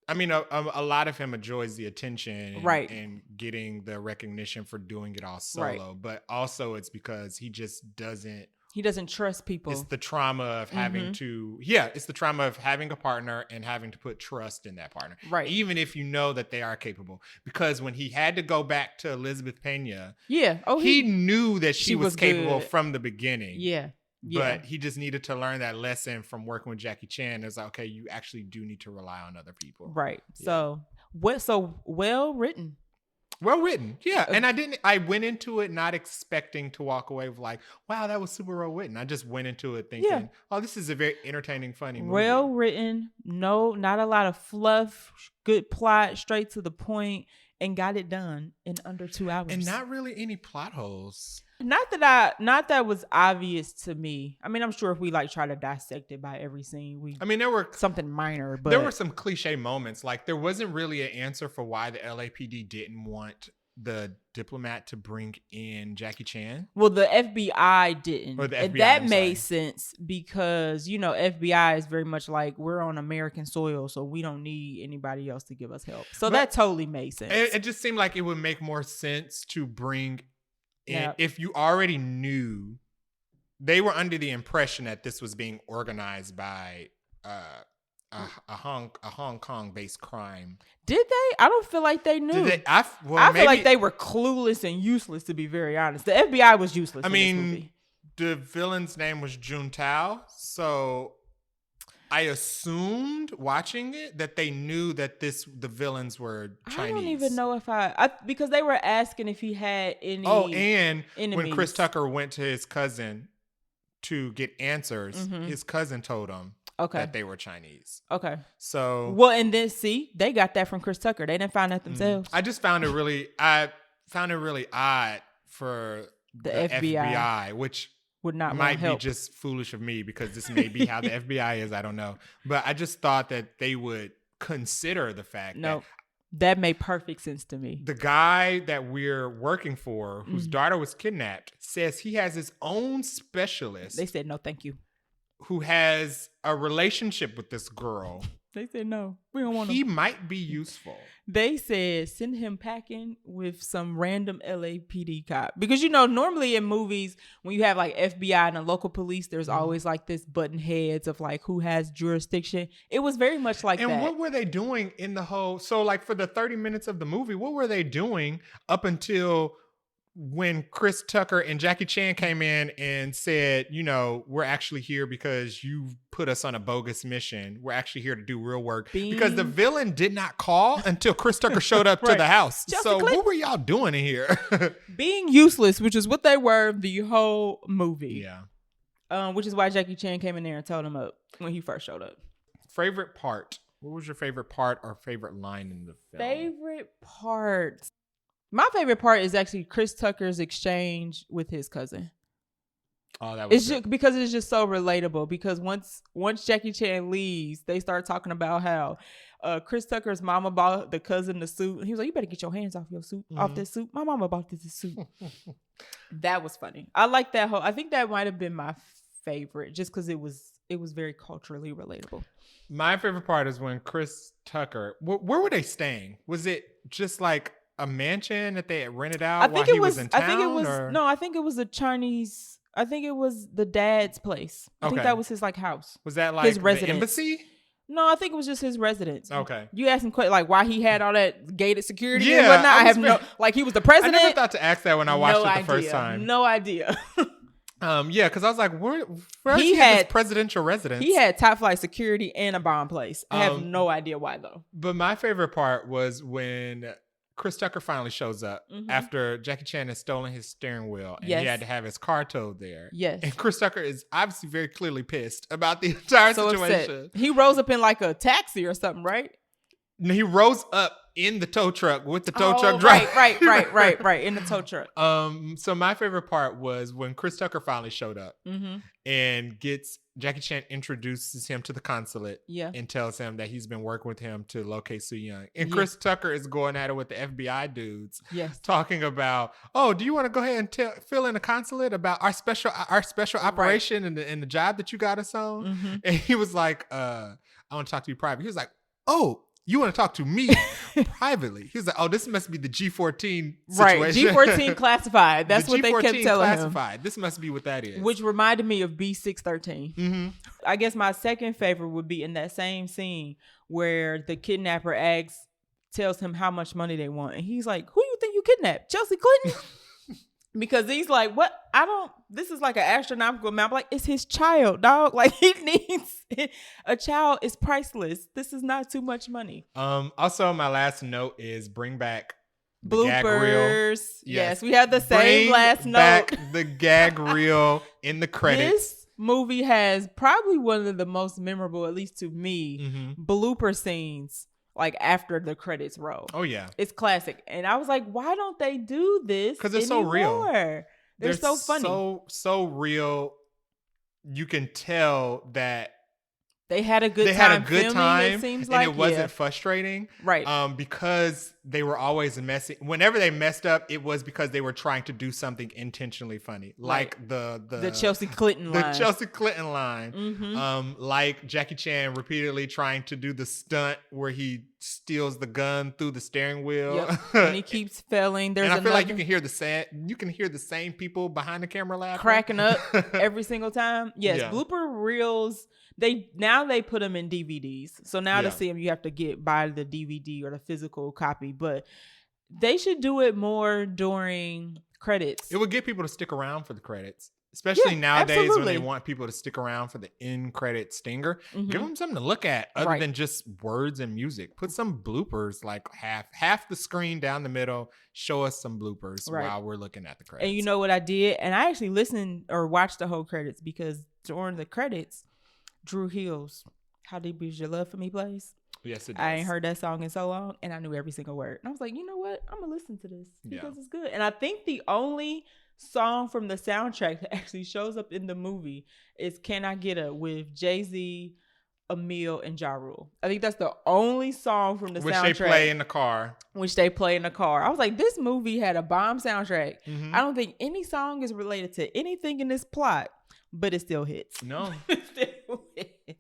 I mean, a lot of him enjoys the attention and getting the recognition for doing it all solo, but also it's because he just doesn't. He doesn't trust people. It's the trauma of having it's the trauma of having a partner and having to put trust in that partner. Right. Even if you know that they are capable. Because when he had to go back to Elizabeth Pena, he knew that she was capable from the beginning. Yeah. But he just needed to learn that lesson from working with Jackie Chan. It's like, okay, you actually do need to rely on other people. Right. Yeah. So well written. Well written, yeah. And I went into it not expecting to walk away with like, wow, that was super well written. I just went into it thinking, oh, this is a very entertaining, funny movie. Well written, no, not a lot of fluff, good plot, straight to the point, and got it done in under 2 hours. And not really any plot holes. Not that was obvious to me. I mean, I'm sure if we like try to dissect it by every scene, there were something minor, but there were some cliche moments. Like there wasn't really an answer for why the LAPD didn't want the diplomat to bring in Jackie Chan. Well, the FBI didn't. Or the FBI, and that made sense because, FBI is very much like we're on American soil, so we don't need anybody else to give us help. So that totally made sense. It just seemed like it would make more sense to bring in, if you already knew they were under the impression that this was being organized by a Hong Kong based crime. Did they? I don't feel like they knew. I feel like they were clueless and useless, to be very honest. The FBI was useless. In this movie. The villain's name was Juntao, so I assumed watching it that they knew that the villains were Chinese. I don't even know if because they were asking if he had any. Oh, and enemies. When Chris Tucker went to his cousin to get answers, his cousin told him that they were Chinese. Okay. So and then they got that from Chris Tucker. They didn't find that themselves. I just found it really odd for the FBI, which would not might be just foolish of me because this may be how the FBI is. I don't know. But I just thought that they would consider the fact that made perfect sense to me. The guy that we're working for, whose daughter was kidnapped, says he has his own specialist. They said, no, thank you. Who has a relationship with this girl. They said, no, we don't want him. He might be useful. They said, send him packing with some random LAPD cop. Because, normally in movies, when you have like FBI and the local police, there's always like this button heads of like who has jurisdiction. It was very much like that. And what were they doing in the whole, so like for the 30 minutes of the movie, what were they doing up until when Chris Tucker and Jackie Chan came in and said, we're actually here because you put us on a bogus mission. We're actually here to do real work. Because the villain did not call until Chris Tucker showed up to the house. So what were y'all doing in here? Being useless, which is what they were the whole movie. Yeah. Which is why Jackie Chan came in there and told him up when he first showed up. Favorite part? What was your favorite part or favorite line in the film? Favorite part? My favorite part is actually Chris Tucker's exchange with his cousin. Oh, that was because it's just so relatable. Because once Jackie Chan leaves, they start talking about how Chris Tucker's mama bought the cousin the suit, and he was like, "You better get your hands off your suit, off this suit. My mama bought this suit." That was funny. I like that whole. I think that might have been my favorite, just because it was very culturally relatable. My favorite part is when Chris Tucker. Where were they staying? Was it just like a mansion that they had rented out while he was in town? I think it was I think it was a Chinese. I think it was the dad's place. I think that was his like house. Was that like his residence? The embassy? No, I think it was just his residence. Okay. You asked him like why he had all that gated security and whatnot. I have no like he was the president. I never thought to ask that when I watched it the first time. No idea. Yeah, because I was like, where he had his presidential residence? He had top flight security and a bomb place. I have no idea why though. But my favorite part was when Chris Tucker finally shows up after Jackie Chan has stolen his steering wheel and he had to have his car towed there. Yes. And Chris Tucker is obviously very clearly pissed about the entire situation. Upset. He rose up in like a taxi or something, right? No, he rose up in the tow truck with the tow truck driver. Right. Right. In the tow truck. So my favorite part was when Chris Tucker finally showed up and Jackie Chan introduces him to the consulate and tells him that he's been working with him to locate Soo Young. And Chris Tucker is going at it with the FBI dudes, talking about, oh, do you want to go ahead and fill in the consulate about our special operation and the job that you got us on? And he was like, I want to talk to you privately. He was like, oh, you want to talk to me privately? He was like, oh, this must be the G14 situation. Right, G14 classified. That's what they kept telling him. This must be what that is. Which reminded me of B613. I guess my second favorite would be in that same scene where the kidnapper tells him how much money they want. And he's like, who you think you kidnapped? Chelsea Clinton? Because he's like, what? This is like an astronomical amount. I'm like, it's his child, dog. Like, he needs, a child is priceless. This is not too much money. Also, my last note is bring back the bloopers. Gag reel. Yes, we have the same last note. Back the gag reel in the credits. This movie has probably one of the most memorable, at least to me, blooper scenes. Like after the credits roll. Oh yeah. It's classic. And I was like, why don't they do this? Because it's so real. They're so funny. So real. You can tell that they had a good time. It seems like, and it wasn't frustrating. Right. Because they were always messy. Whenever they messed up, it was because they were trying to do something intentionally funny. Like the Chelsea Clinton line. The Chelsea Clinton line. Like Jackie Chan repeatedly trying to do the stunt where he steals the gun through the steering wheel. Yep. And he keeps failing. I feel like you can hear the same people behind the camera laughing. Cracking up every single time. Yes, blooper reels. They put them in DVDs. So now to see them, you have to buy the DVD or the physical copy. But they should do it more during credits. It would get people to stick around for the credits. Especially nowadays when they want people to stick around for the end credit stinger. Give them something to look at other than just words and music. Put some bloopers, like half the screen down the middle. Show us some bloopers while we're looking at the credits. And you know what I did? And I actually listened or watched the whole credits because during the credits, Drew Hill's How Deep Is Your Love For Me plays. Yes, it does. I ain't heard that song in so long, and I knew every single word. And I was like, you know what? I'm going to listen to this because it's good. And I think the only song from the soundtrack that actually shows up in the movie is Can I Get Up with Jay-Z, Emil, and Ja Rule. I think that's the only song from the soundtrack. Which they play in the car. I was like, this movie had a bomb soundtrack. I don't think any song is related to anything in this plot, but it still hits. No. It still hits.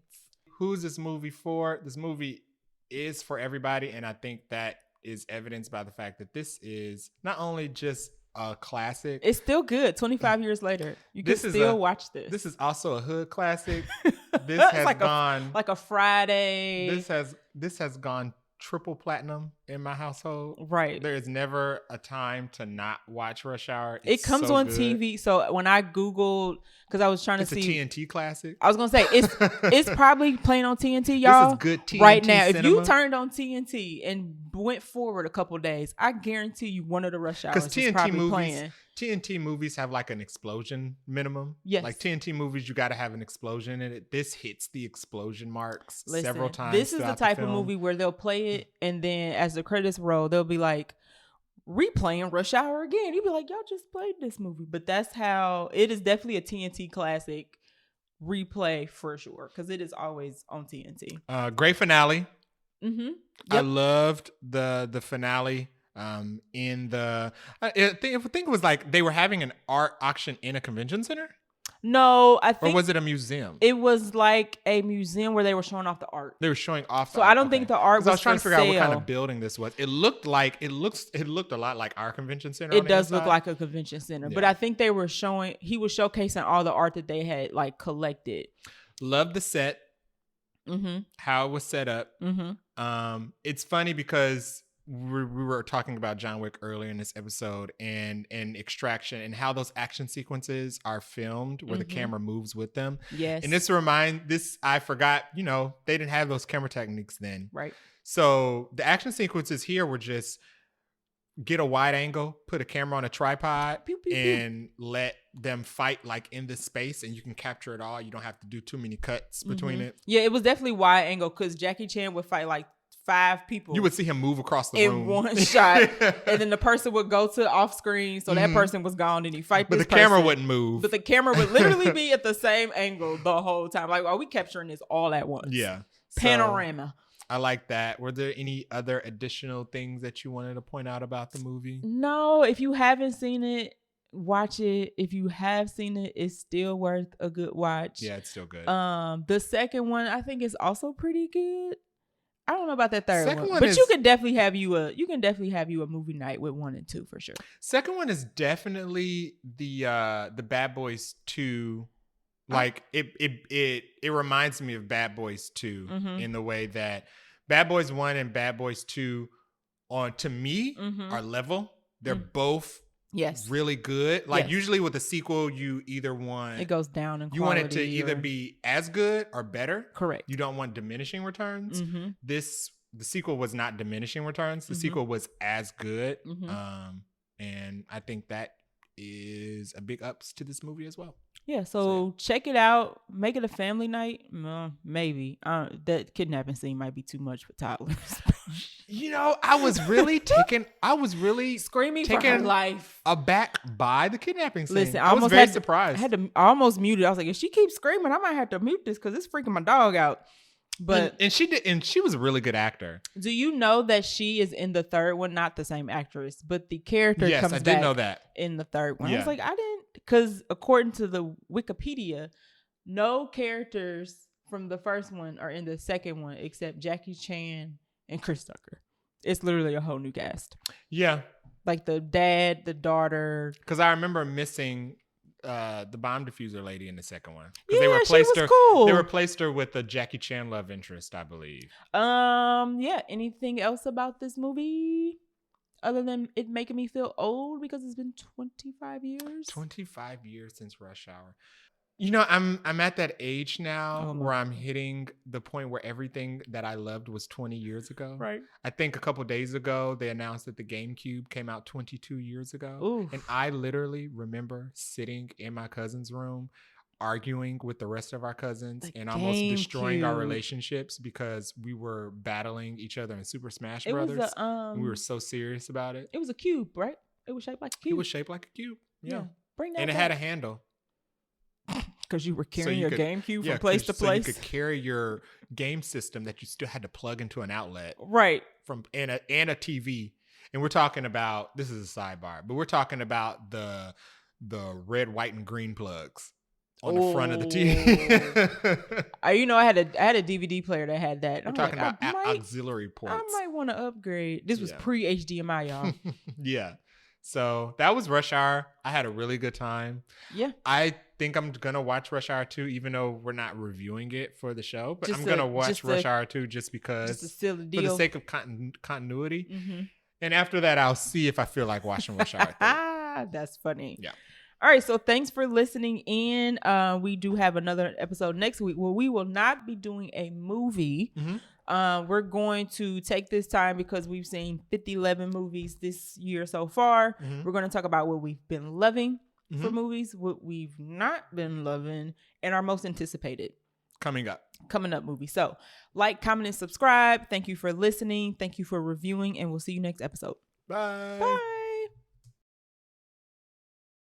Who's this movie for? This movie is for everybody, and I think that is evidenced by the fact that this is not only just a classic. It's still good. 25 years later, you can still watch this. This is also a hood classic. This has gone like a Friday. This has gone triple platinum in my household. Right. There is never a time to not watch Rush Hour. It comes on TV. So when I Googled, because I was trying to see. It's a TNT classic. I was going to say, it's probably playing on TNT, y'all. This is good TNT right now. cinema. If you turned on TNT and went forward a couple days, I guarantee you one of the Rush Hours is probably playing. TNT movies have like an explosion minimum. Yes. Like TNT movies, you got to have an explosion in it. This hits the explosion marks several times. This is the type of movie where they'll play it, and then as the credits roll, they'll be like, replaying Rush Hour again. You'd be like, y'all just played this movie. But that's how, it is definitely a TNT classic replay for sure, because it is always on TNT. Great finale. Yep. I loved the finale. In the I think it was like they were having an art auction in a convention center. No, I think, or was it a museum? It was like a museum where they were showing off the art. They were showing off. So I don't think the art was. I was trying to figure out what kind of building this was. It looked a lot like our convention center. It does look like a convention center, but I think he was showcasing all the art that they had like collected. Loved the set. How it was set up. It's funny because we were talking about John Wick earlier in this episode and Extraction and how those action sequences are filmed where the camera moves with them. Yes. And I forgot, they didn't have those camera techniques then. Right. So the action sequences here were just get a wide angle, put a camera on a tripod, pew, pew, and let them fight like in this space, and you can capture it all. You don't have to do too many cuts between it. Yeah, it was definitely wide angle because Jackie Chan would fight like 5 people. You would see him move across the in room. one shot. And then the person would go to off screen. So that person was gone and he fight But this the camera person. wouldn't move. But the camera would literally be at the same angle the whole time. Like, are we capturing this all at once? Yeah. Panorama. So, I like that. Were there any other additional things that you wanted to point out about the movie? No, if you haven't seen it, watch it. If you have seen it, it's still worth a good watch. Yeah, it's still good. The second one I think is also pretty good. I don't know about that third Second one, but you can definitely have you a movie night with 1 and 2 for sure. Second one is definitely the Bad Boys 2. Like it reminds me of Bad Boys 2 in the way that Bad Boys 1 and Bad Boys 2 to me are level. They're both really good. Like usually with a sequel, you either want it goes down in quality. You want it to either be as good or better. Correct. You don't want diminishing returns. The sequel was not diminishing returns. The sequel was as good. And I think that is a big ups to this movie as well. Yeah, so check it out. Make it a family night. Maybe. That kidnapping scene might be too much for toddlers. I was really screaming for her life. Aback by the kidnapping scene. Listen, I was very surprised. I almost muted. I was like, if she keeps screaming, I might have to mute this because it's freaking my dog out. But and she was a really good actor. Do you know that she is in the third one? Not the same actress, but the character comes back. Yes, I did know that in the third one. I was like, I didn't, because according to the Wikipedia, no characters from the first one are in the second one except Jackie Chan and Chris Tucker. It's literally a whole new cast. Yeah, like the dad, the daughter. Because I remember missing the bomb diffuser lady in the second one. Yeah, they replaced she was cool. They replaced her with a Jackie Chan love interest, I believe. Yeah. Anything else about this movie other than it making me feel old because it's been 25 years? 25 years since Rush Hour. I'm at that age now where I'm hitting the point where everything that I loved was 20 years ago. Right. I think a couple days ago, they announced that the GameCube came out 22 years ago. Oof. And I literally remember sitting in my cousin's room, arguing with the rest of our cousins and almost destroying our relationships because we were battling each other in Super Smash Brothers. And we were so serious about it. It was a cube, right? It was shaped like a cube. It was shaped like a cube. Yeah. Bring that and back. It had a handle. Because you were carrying your GameCube from place to place. So you could carry your game system that you still had to plug into an outlet. Right. And a TV. And we're talking about, this is a sidebar, but we're talking about the red, white, and green plugs on the front of the TV. I had a DVD player that had that. We're talking about auxiliary ports. I might want to upgrade. This was pre-HDMI, y'all. Yeah. So that was Rush Hour. I had a really good time. Yeah. I think I'm going to watch Rush Hour 2, even though we're not reviewing it for the show. But I'm going to watch Rush Hour 2 just because, just to seal the deal. For the sake of continuity. Mm-hmm. And after that, I'll see if I feel like watching Rush Hour 3. That's funny. Yeah. All right. So thanks for listening in. We do have another episode next week where we will not be doing a movie. Mm-hmm. We're going to take this time because we've seen 11 movies this year so far. Mm-hmm. We're going to talk about what we've been loving for movies, what we've not been loving, and our most anticipated coming up movie. So like, comment, and subscribe. Thank you for listening. Thank you for reviewing, and we'll see you next episode. Bye. Bye.